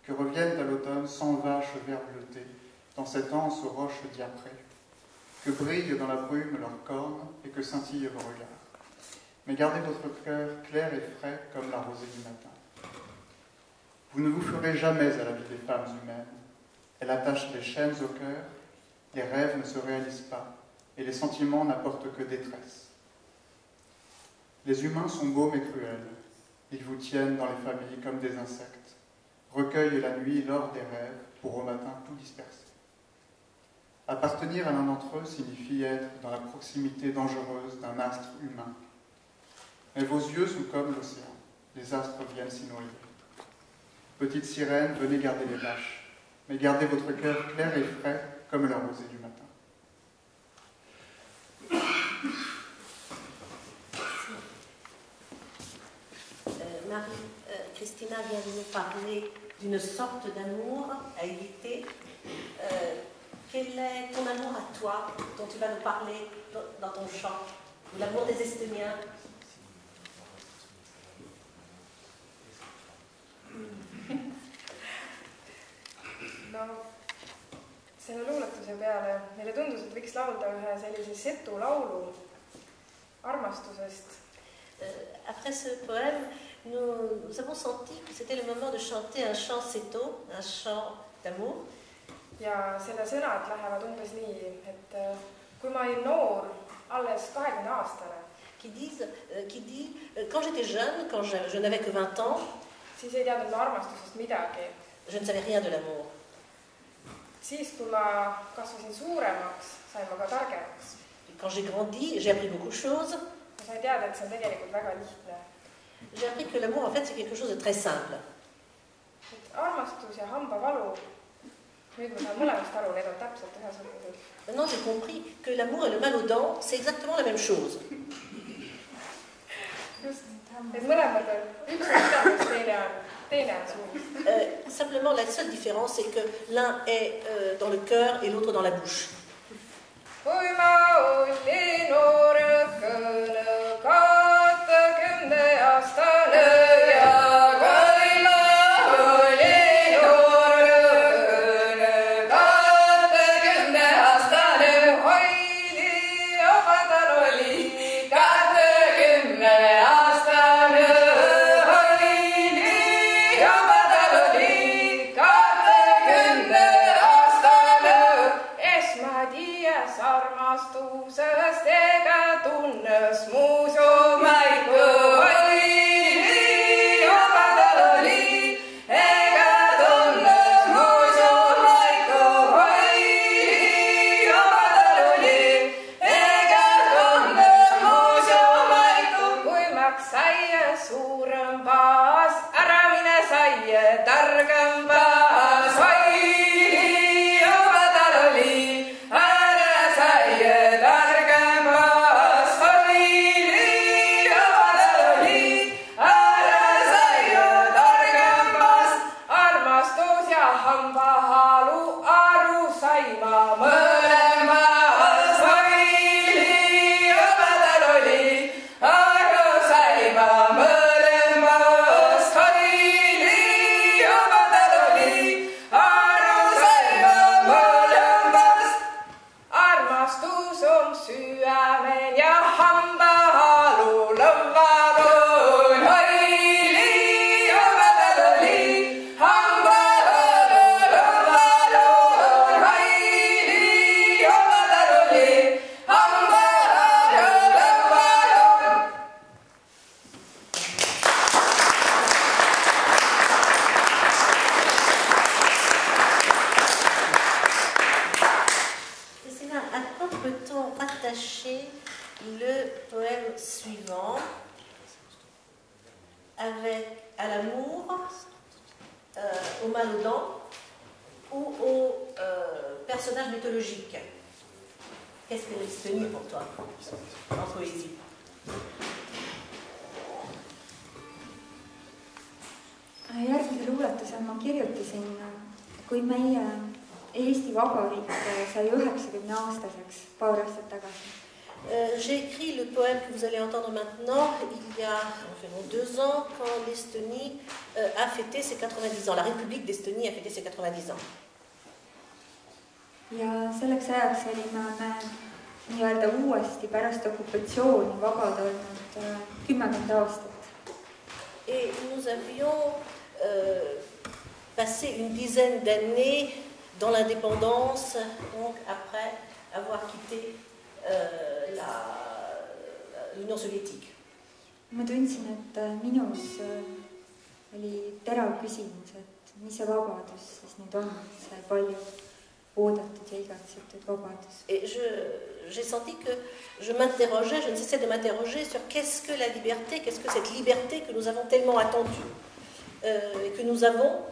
Que reviennent à l'automne 100 vaches vert bleutées dans cette anse aux roches diaprées. Que brillent dans la brume leurs cornes et que scintillent vos regards. Mais gardez votre cœur clair et frais comme la rosée du matin. Vous ne vous ferez jamais à la vie des femmes humaines. Elles attachent des chaînes au cœur, les rêves ne se réalisent pas, et les sentiments n'apportent que détresse. Les humains sont beaux mais cruels. Ils vous tiennent dans les familles comme des insectes, recueillent la nuit l'or des rêves pour au matin tout disperser. Appartenir à l'un d'entre eux signifie être dans la proximité dangereuse d'un astre humain. Mais vos yeux sont comme l'océan, les astres viennent s'y noyer. Petites sirènes, venez garder les vaches, mais gardez votre cœur clair et frais comme la rosée du matin. Marie-Christina vient de nous parler d'une sorte d'amour à éviter. Quel est ton amour à toi, dont tu vas nous parler dans ton chant, l'amour des Esténiens? No, selle luuletuse peale meile tundus, et võiks laulda ühe sellise setu laulu armastusest. Après ce poème, nous avons senti que c'était le moment de chanter un chant seto, un chant d'amour. Ja selle sõnad lähevad umbes nii, et kui ma olin noor, alles 20-aastane, qui dit, quand j'étais jeune, quand je n'avais que 20 ans, siis ei teadnud ma armastusest midagi. je ne savais rien de l'amour. Siis, kui ma kasvasin suuremaks, sain ma ka targemaks. Quand j'ai grandi, j'ai appris beaucoup de choses. Ma sain teada, et see on tegelikult väga lihtne. J'ai appris que l'amour, en fait, c'est quelque chose de très simple. Et armastus ja hambavalu, nüüd ma saan mõlemast aru, need on täpselt ühesugused. Maintenant, j'ai compris que l'amour et le mal aux dents, c'est exactement la même chose. Just, et mõlemad on üks on südames, teine on suus. Simplement, la seule différence, c'est que l'un est dans le cœur et l'autre dans la bouche. Kui ma olin noorukene, 20-aastane ja kui ma olin noorukene, 20-aastane, hoili omadal oli 20-aastane, hoili omadal oli 20-aastane, esmadiies armastusest ega Le poème suivant à l'amour, au mal aux dents ou au personnage mythologique. Qu'est-ce que l'Estonie pour toi en poésie? Järgmise luuletuse ma kirjutasin, kui meie Eesti Vabariik sai 90-aastaseks paar aastat tagasi. J'ai écrit le poème que vous allez entendre maintenant il y a environ 2 ans quand l'Estonie a fêté ses 90 ans. La République d'Estonie a fêté ses 90 ans. Ja selleks ajaks olime me nii-öelda uuesti pärast okupatsiooni vabad olnud 10 aastat. Et nous avions passé une dizaine d'années dans l'indépendance, donc après avoir quitté l'Union soviétique. Ma tundsin, et minus oli terav küsimus, et mis see vabadus siis nüüd on, see palju oodatud ja igatsetud vabadus. Et j'ai senti que je m'interrogeais, je ne cessais de m'interroger sur qu'est-ce que la liberté, qu'est-ce que cette liberté que nous avons tellement attendue et que nous avons.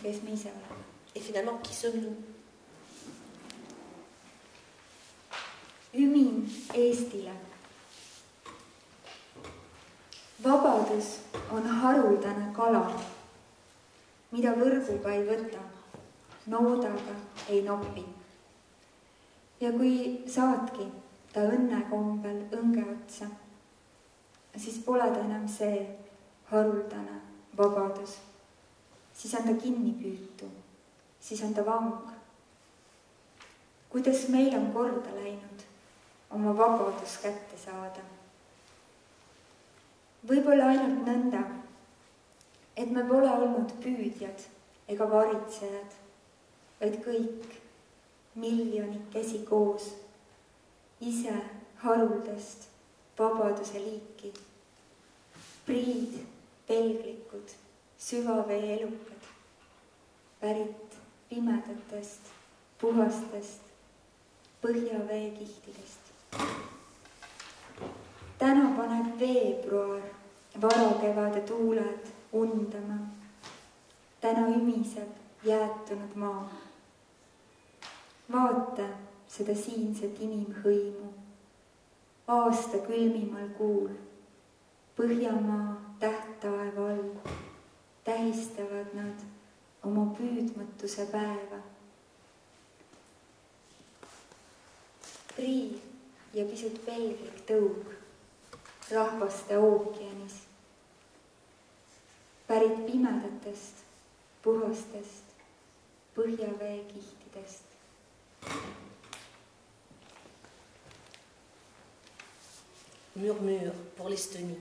Kes me ise oleme. Et finalement, qui sommes-nous? Ümin Eestile. Vabadus on haruldane kala, mida võrguga ei võta, noodaga ei nopi. Ja kui saadki ta õnnekombel õnge otsa, siis pole ta enam see haruldane vabadus. Siis on ta kinni püütu, siis on ta vang. Kuidas meil on korda läinud oma vabadus kätte saada? Võib-olla ainult nõnda, et me pole olnud püüdjad ega varitsejad, vaid kõik miljonikesi koos ise haruldast vabaduse liiki. Priid, pelglikud, süvavee elukad, pärit pimedatest, puhastest põhjavee kihtidest. Täna paneb veebruar varakevade tuuled undama. Täna ümiseb jäätunud maa. Vaata seda siinset inimhõimu. Aasta külmimal kuul. Põhjamaa tähttaeva all. Tähistavad nad oma püüdmatuse päeva. Prii ja pisut pelglik tõug rahvaste ookeanis. Pärit pimedatest, puhastest, põhjavee kihtidest. Murmure pour l'Estonie.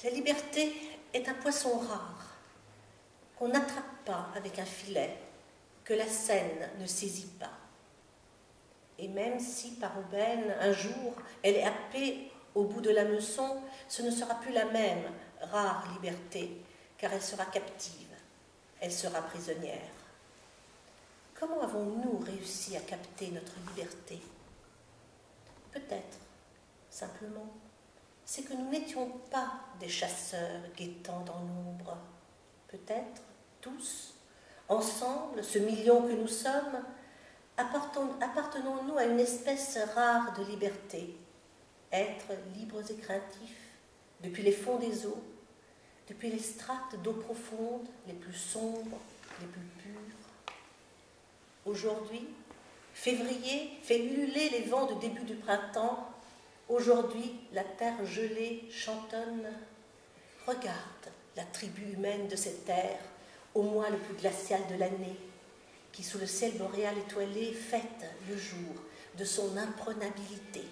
La liberté est un poisson rare qu'on n'attrape pas avec un filet, que la Seine ne saisit pas. Et même si par aubaine, un jour, elle est happée au bout de l'hameçon, ce ne sera plus la même rare liberté, car elle sera captive, elle sera prisonnière. Comment avons-nous réussi à capter notre liberté? Peut-être, simplement, c'est que nous n'étions pas des chasseurs guettant dans l'ombre. Peut-être, tous, ensemble, ce million que nous sommes, appartenons-nous à une espèce rare de liberté, être libres et craintifs, depuis les fonds des eaux, depuis les strates d'eau profonde, les plus sombres, les plus pures. Aujourd'hui, février fait ululer les vents de début du printemps. Aujourd'hui, la terre gelée chantonne. Regarde la tribu humaine de cette terre, au mois le plus glacial de l'année, qui sous le ciel boréal étoilé fête le jour, de son imprenabilité,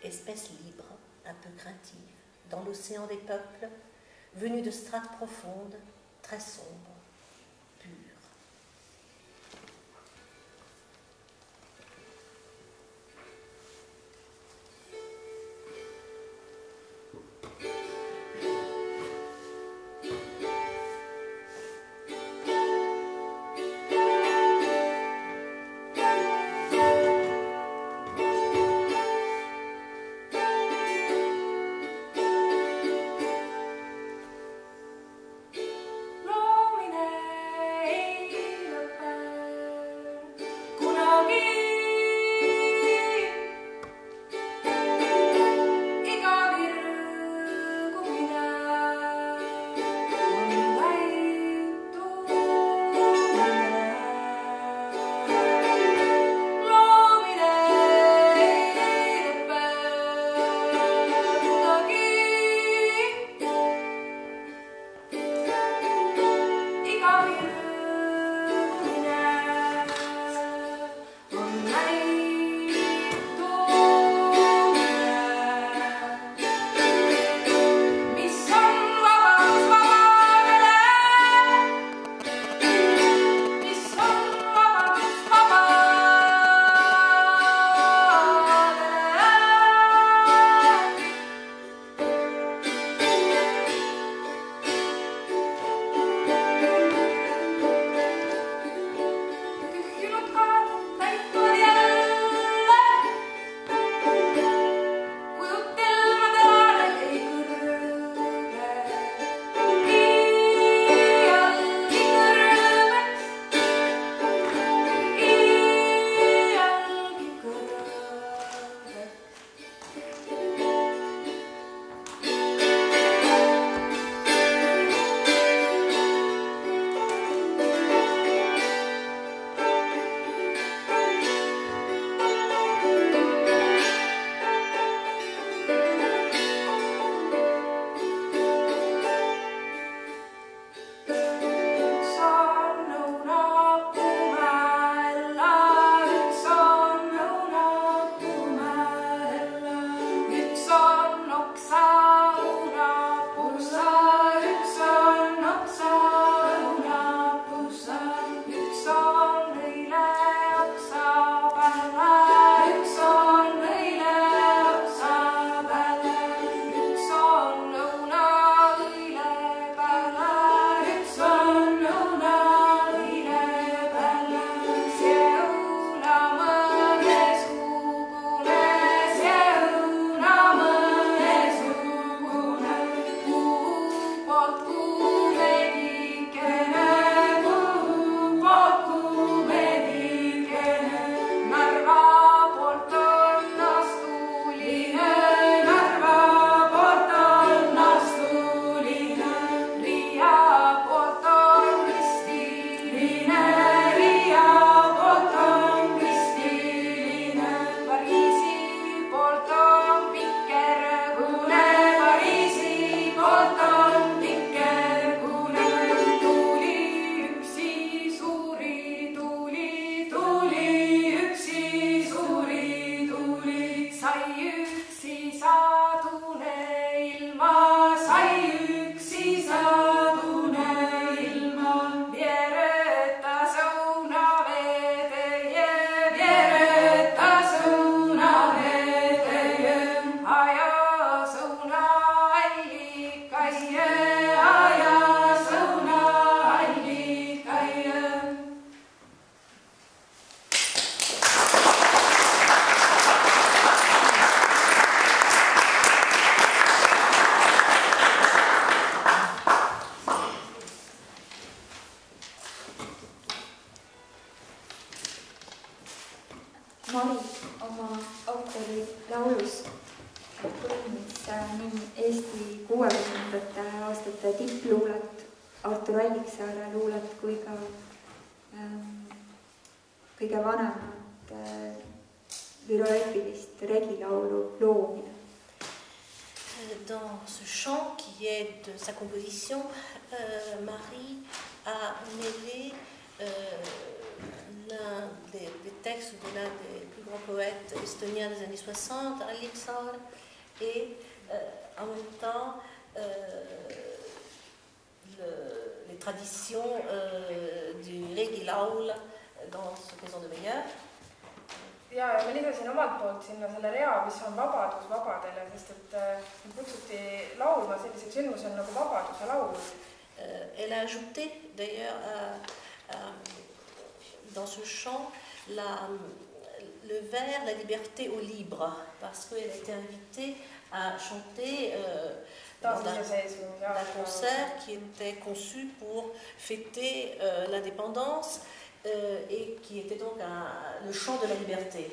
espèce libre, un peu craintive, dans l'océan des peuples, venue de strates profondes, très sombres, pures. Mari oma autorilaulus põimis nii Eesti 60ndate aastate tippluulet, Artur Alliksaare luulet kui ka kõige vanemat viroeepilist regilaulu loomine. Dans ce chant qui est de sa composition, Marie a mêlé d'un des textes de l'un des plus grands poètes estoniens des années 60, Alliksaar, et en même temps les traditions du regilaul dans ce qu'ils ont de meilleur. Ja me lisasin omalt poolt sinna selle rea, mis on vabadus vabadele, sest et kutsuti laulma selliseks sündmusel nagu vabaduse laul. Elle a ajouté d'ailleurs dans ce chant le vers, la liberté au libre, parce qu'elle a été invitée à chanter dans un concert qui était conçu pour fêter l'indépendance et qui était donc le chant de la liberté.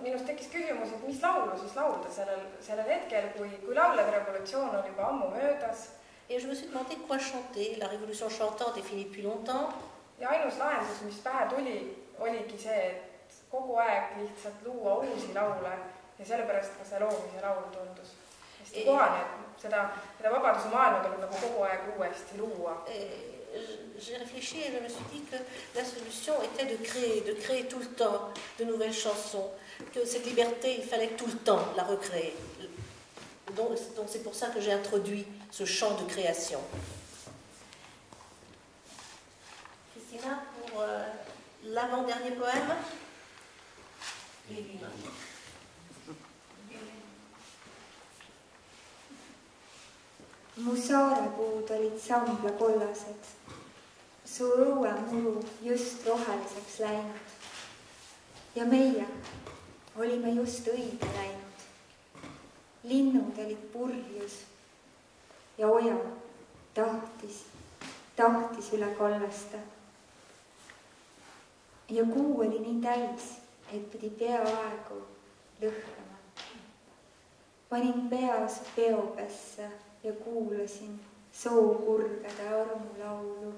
Minust tekkis küsimus, et mis laulu siis laulda sellel hetkel, kui laulev revolutsioon on juba ammu möödas. Et je me suis demandé quoi chanter. La révolution chantante est finie depuis longtemps. Ja ainus lahendus, mis pähe tuli, oligi see, et kogu aeg lihtsalt luua uusi laule ja sellepärast ka see loomise laul tundus hästi kohane, et seda vabaduse maailma tuleb nagu kogu aeg uuesti luua. J'ai réfléchi et je me suis dit que la solution était de créer tout le temps de nouvelles chansons, que cette liberté, il fallait tout le temps la recréer. Donc c'est pour ça que j'ai introduit ce chant de création. Christina, pour l'avant-dernier poème. Mu saarepuud olid sambla kollased, su õuemuru just roheliseks läinud ja meie olime just õige läinud. Linnud olid purjus ja oja tahtis üle kollasta. Ja kuu oli nii täis, et pidi peaaegu lõhnama. Panin peas peopessa ja kuulasin sookurgade armulaulu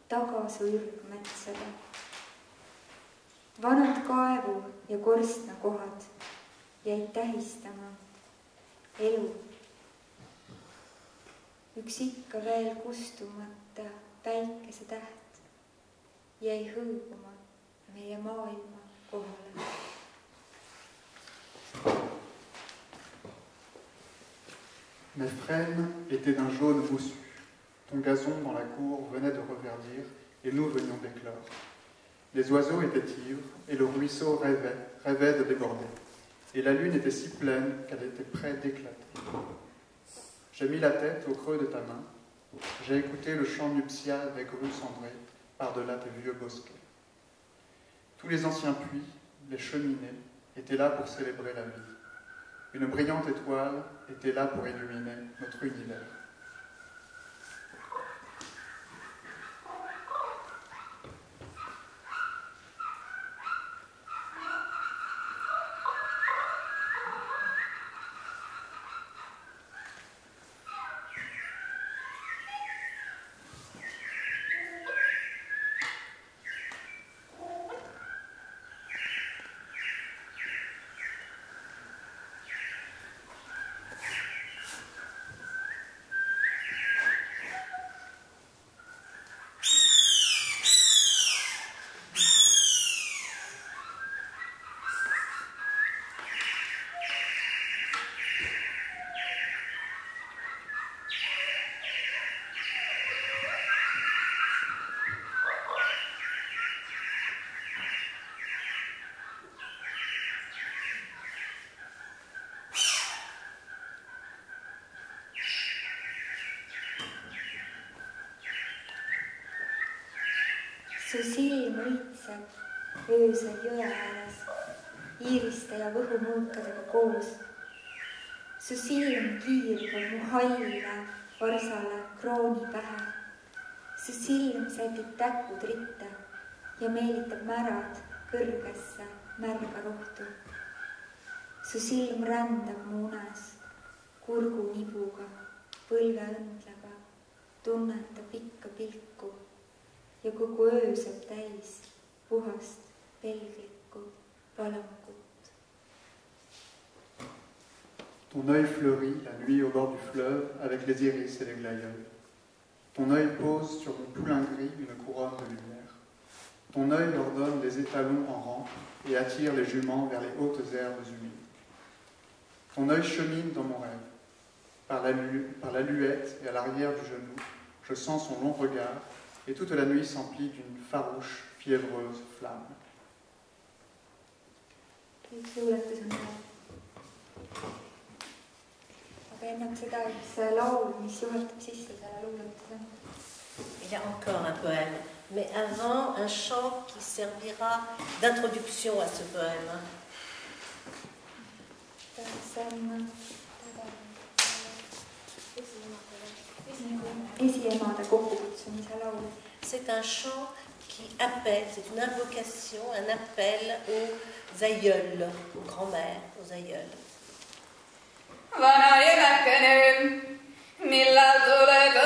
tagasi ürgmetsada. Vanad kaevu ja korstnakohad jäid tähistama elu. Üks ikka veel kustumata päikese täht jäi hõõguma meie maailma kohale. Mes frênes étaient d'un jaune moussu. Ton gazon dans la cour venait de reverdir et nous venions d'éclore. Les oiseaux étaient ivres et le ruisseau rêvait de déborder. Et la lune était si pleine qu'elle était près d'éclater. J'ai mis la tête au creux de ta main. J'ai écouté le chant nuptial des grues cendrées par-delà tes vieux bosquets. Tous les anciens puits, les cheminées, étaient là pour célébrer la vie. Une brillante étoile était là pour illuminer notre univers. Su silm õitseb öösel jõe ääres, iiriste ja võhumõõkadega koos. Su silm kiirgab mu haile varsale krooni pähe. Su silm sätib täkud ritta ja meelitab märad kõrgesse märga rohtu. Su silm rändab mu unes kurgu nibuga, põlve õndlega, tunnetab pikka pilku. Ja kogu öö saab täis puhast pelglikku palangut. Ton œil fleurit la nuit au bord du fleuve avec les iris et les glaïeuls. Ton œil pose sur mon poulain gris une couronne de lumière. Ton œil leur donne les étalons en rang et attire les juments vers les hautes herbes humides. Ton œil chemine dans mon rêve. Par la luette et à l'arrière du genou, je sens son long regard et toute la nuit s'emplit d'une farouche, fiévreuse flamme. Üks luuletus on veel. Aga enne seda üks laul, mis juhatab sisse selle luuletuse. Il y a encore un poème, mais avant un chant qui servira d'introduction à ce poème. See on esiemade kokkukutsumise laul. C'est un chant qui appelle, c'est une invocation, un appel aux aïeuls, aux grands-mères, aux aïeuls. Vana emäkkene, millal tuled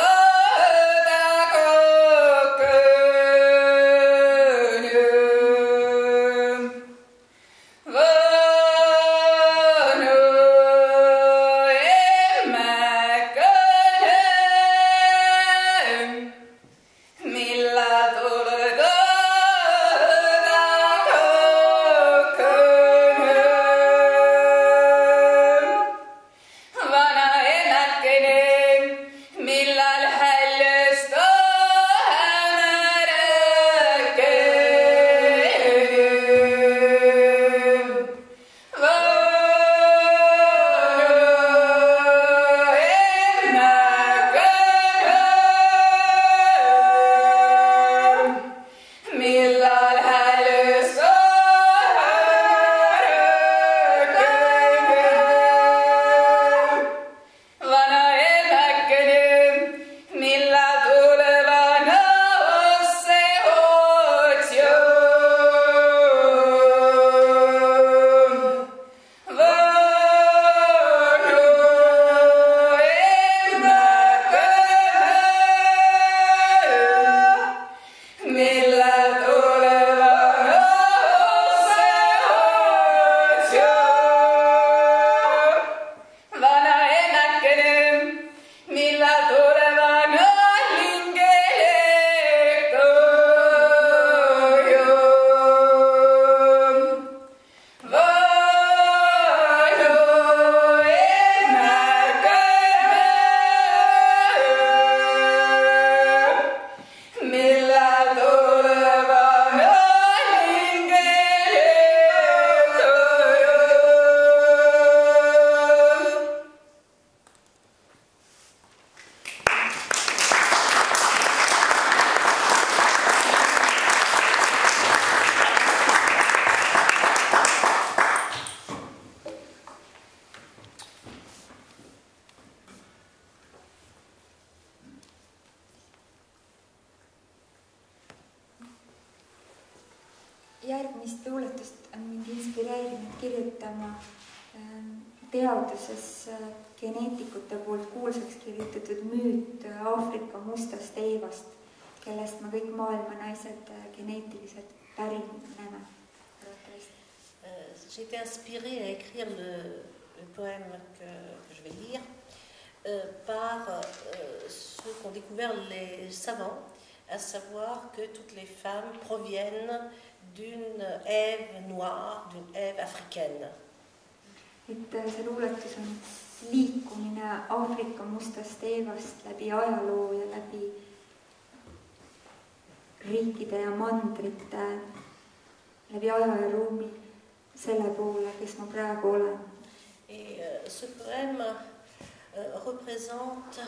Järgmist luuletust on mind inspireerinud kirjutama teaduses geneetikute poolt kuulsaks kirjutatud müüt Aafrika mustast eevast, kellest me kõik maailma naised geneetiliselt pärineme. J'ai été inspirée à écrire le poème que je vais lire par ceux qu'ont découvert les savants, à savoir que toutes les femmes proviennent d'une Ève noire, d'une Ève africaine. Et see luuletus on liikumine Aafrika mustast eevast läbi ajaloo ja läbi riikide ja mandrite, läbi aja ja ruumi selle poole, kes ma praegu olen. Et ce poème représente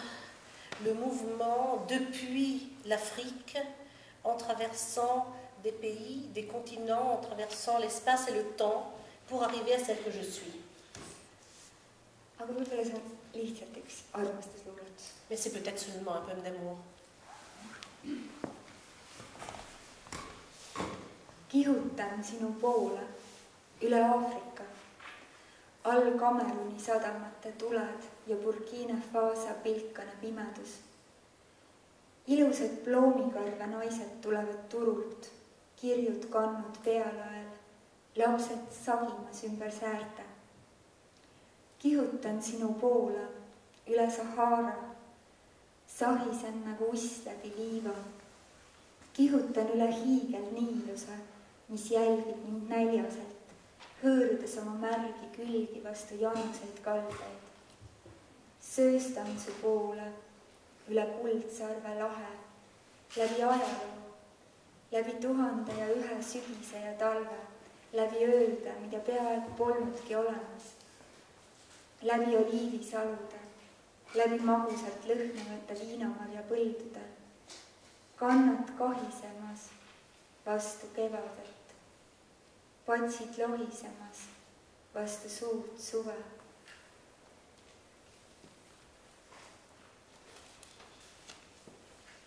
le mouvement depuis l'Afrique en traversant des pays, des continents, en traversant l'espace et le temps pour arriver à celle que je suis. Aga võib-olla see on lihtsalt üks armastusluuletus. Mais c'est peut-être seulement un poème d'amour. Kihutan sinu poole üle Aafrika, all Kameruni sadamate tuled ja Burkina Faso pilkane pimedus. Ilusad ploomikarve naised tulevad turult, kirjud kannud pealael, lapsed sagimas ümber säärte. Kihutan sinu poole üle Sahara, sahisen nagu uss läbi liiva. Kihutan üle hiigelniiluse, mis jälgib mind näljaselt, hõõrudes oma märgi külgi vastu januseid kaldaid. Sööstan su poole üle Kuldsarve lahe, läbi ajaloo, läbi 1001 sügise ja talve, läbi ööde, mida peaaegu polnudki olemas, läbi oliivisalude, läbi magusalt lõhnavate viinamarja põldude, kannad kahisemas vastu kevadet, patsid lohisemas vastu suurt suve.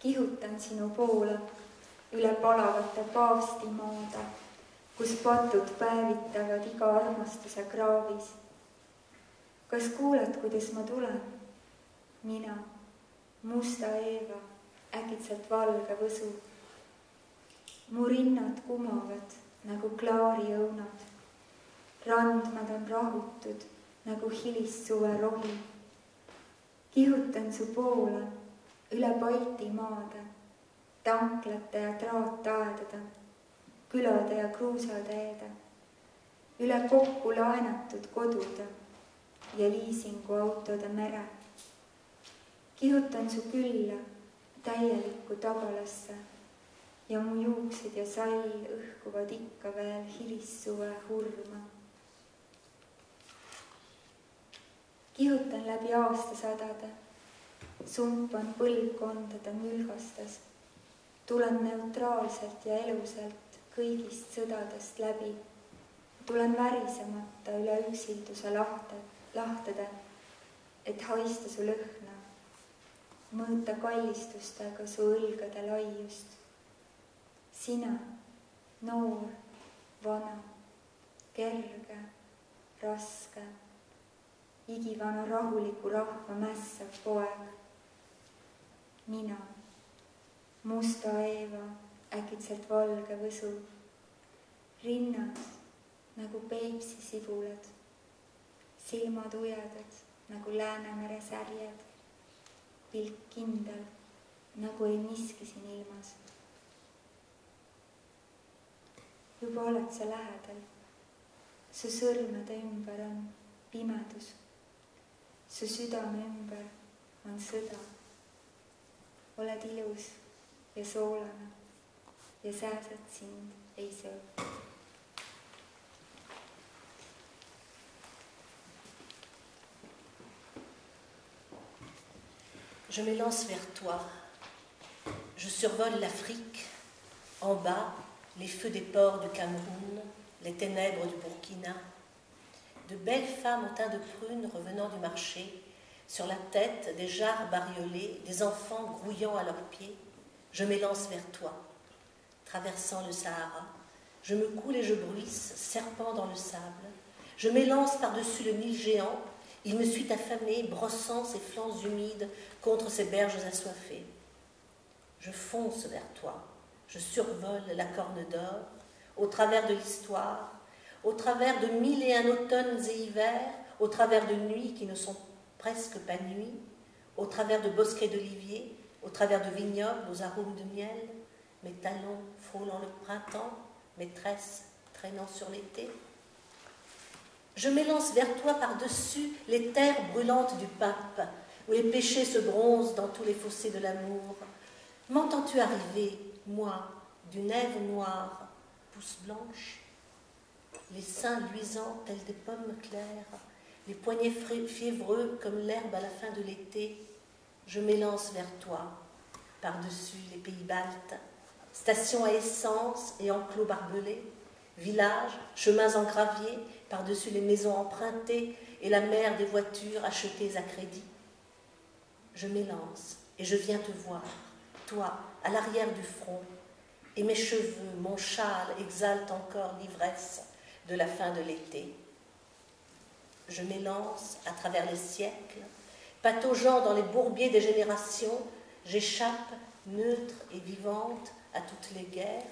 Kihutan sinu poole üle palavate paavstimaade, kus patud päevitavad iga armastuse kraavis. Kas kuuled, kuidas ma tulen? Mina, musta Eeva, äkitselt valge võsu. Mu rinnad kumavad nagu klaariõunad. Randmad on rahutud nagu hilissuve rohi. Kihutan su poole üle Baltimaade, tanklate ja traattaedade, külade ja kruusateede, üle kokku laenatud kodude ja liisinguautode mere. Kihutan su külla täielikku tagalasse ja mu juuksed ja sall õhkuvad ikka veel hilissuve hurma. Kihutan läbi aastasadade, sumpan põlvkondade mülgastes, tulen neutraalselt ja elusalt kõigist sõdadest läbi, tulen värisemata üle üksilduse lahtede, et haista su lõhna, mõõta kallistustega su õlgade laiust. Sina, noor, vana, kerge, raske, igivana rahuliku rahva mässav poeg. Mina, musta Eeva, äkitselt valge võsu, rinnad nagu Peipsi sibulad, silmad ujadad nagu Läänemere särjed, pilk kindel, nagu ei miski siin ilmas. Juba oled sa lähedal, su sõrmede ümber on pimedus, su südame ümber on sõda. Oled ilus ja soolane ja sääsed sind ei söö. Je m'élance vers toi. Je survole l'Afrique. En bas, les feux des ports du Cameroun, les ténèbres du Burkina. De belles femmes au teint de prune revenant du marché, sur la tête des jarres bariolées, des enfants grouillant à leurs pieds. Je m'élance vers toi. Traversant le Sahara, je me coule et je bruisse, serpent dans le sable. Je m'élance par-dessus le Nil géant. Il me suit affamé, brossant ses flancs humides contre ses berges assoiffées. Je fonce vers toi, je survole la Corne d'Or, au travers de l'histoire, au travers de 1001 automnes et hivers, au travers de nuits qui ne sont presque pas nuits, au travers de bosquets d'oliviers, au travers de vignobles aux arômes de miel, mes talons frôlant le printemps, mes tresses traînant sur l'été. Je m'élance vers toi par-dessus les terres brûlantes du pape, où les péchés se bronzent dans tous les fossés de l'amour. M'entends-tu arriver, moi, d'une ève noire, pousse blanche, les seins luisants tels des pommes claires, les poignets fiévreux comme l'herbe à la fin de l'été? Je m'élance vers toi, par-dessus les pays baltes, stations à essence et enclos barbelés, villages, chemins en gravier, par-dessus les maisons empruntées et la mer des voitures achetées à crédit. Je m'élance et je viens te voir, toi, à l'arrière du front, et mes cheveux, mon châle exaltent encore l'ivresse de la fin de l'été. Je m'élance à travers les siècles, pataugeant dans les bourbiers des générations, j'échappe, neutre et vivante, à toutes les guerres.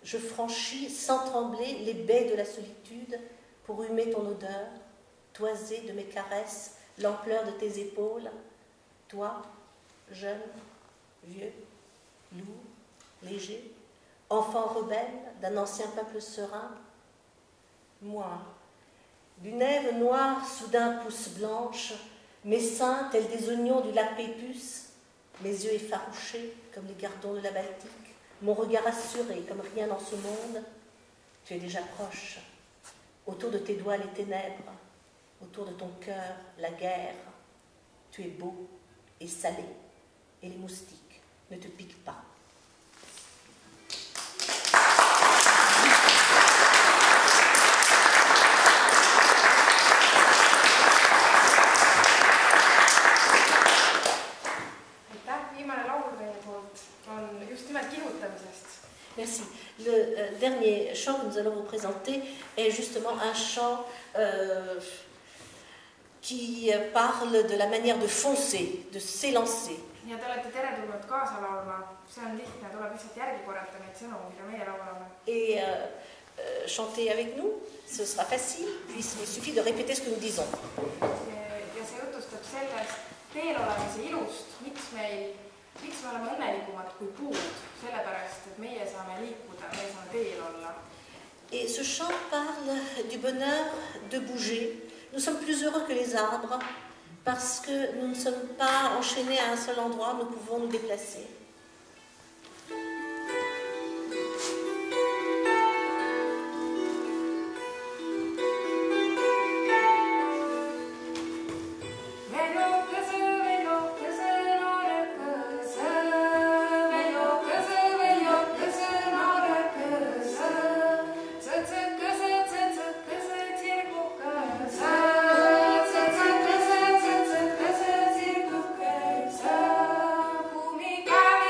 Je franchis sans trembler les baies de la solitude pour humer ton odeur, toiser de mes caresses l'ampleur de tes épaules. Toi, jeune, vieux, lourd, léger, enfant rebelle d'un ancien peuple serein. Moi, d'une ève noire soudain pousse blanche, mes seins tels des oignons du lac Pépus, mes yeux effarouchés comme les gardons de la Baltique, mon regard assuré comme rien dans ce monde. Tu es déjà proche, autour de tes doigts les ténèbres, autour de ton cœur la guerre. Tu es beau et salé, et les moustiques ne te piquent pas. Merci. Le dernier chant que nous allons vous présenter est justement un chant qui parle de la manière de foncer, de s'élancer. Ja te olete teretulnud kaasa laulma, see on lihtne, tuleb lihtsalt järgi korrata neid sõnu, mida meie laulame. Et chanter avec nous, ce sera facile, puisqu'il suffit de répéter ce que nous disons. Ja see jutustab sellest teel olemise ilust, miks me oleme õnnelikumad kui puud, sellepärast, et meie saame liikuda, meie saame teel olla. Et ce chant parle du bonheur de bouger. Nous sommes plus heureux que les arbres parce que nous ne sommes pas enchaînés à un seul endroit, nous pouvons nous déplacer. Kävi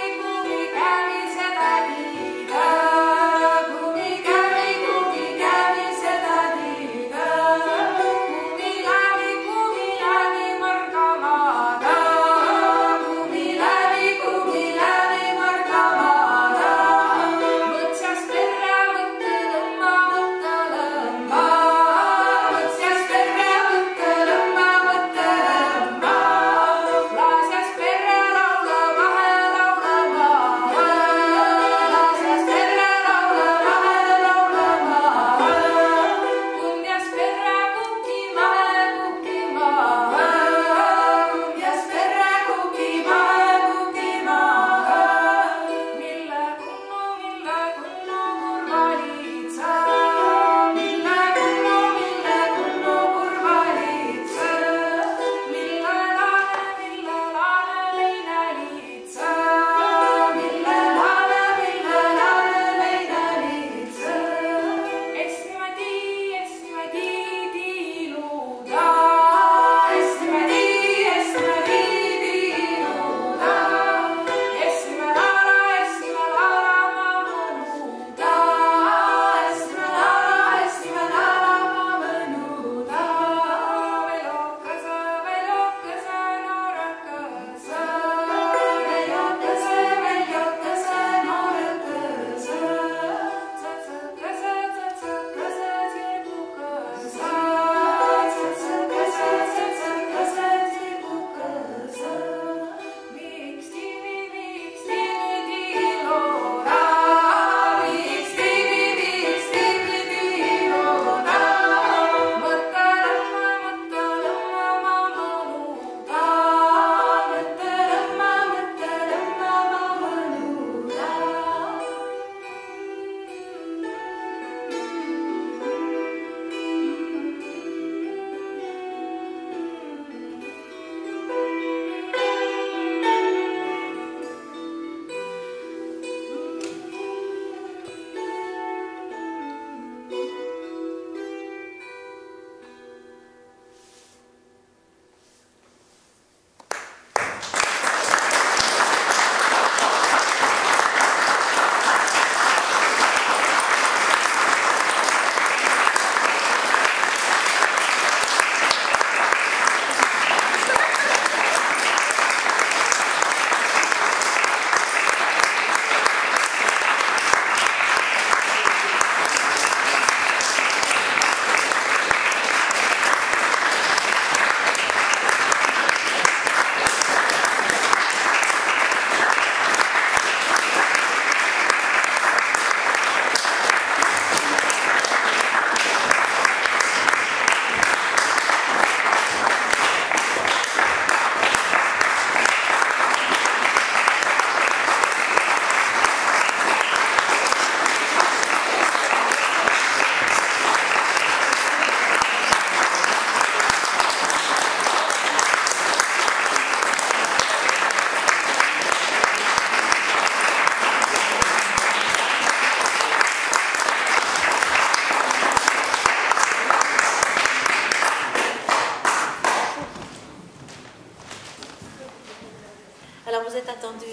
entendu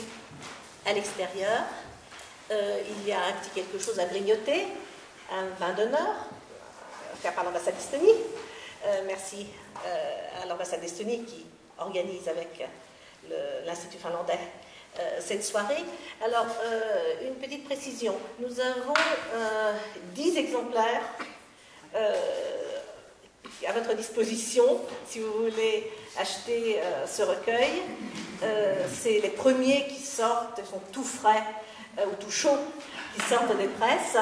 à l'extérieur. Il y a un petit quelque chose à grignoter, un vin d'honneur, offert par l'ambassade d'Estonie. Merci à l'ambassade d'Estonie qui organise avec l'Institut finlandais cette soirée. Alors, une petite précision. Nous avons 10 exemplaires à votre disposition si vous voulez acheter ce recueil. C'est les premiers qui sortent, ils sont tout frais ou tout chauds, qui sortent des presses.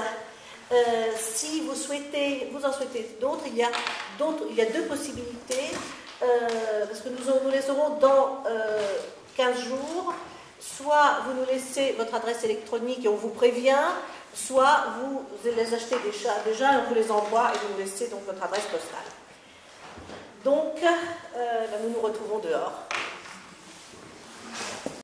Si vous souhaitez, vous en souhaitez d'autres, il y a 2 possibilités, parce que nous les aurons dans 15 jours. Soit vous nous laissez votre adresse électronique et on vous prévient, soit vous les achetez déjà et on vous les envoie et vous nous laissez donc votre adresse postale. Donc, nous nous retrouvons dehors.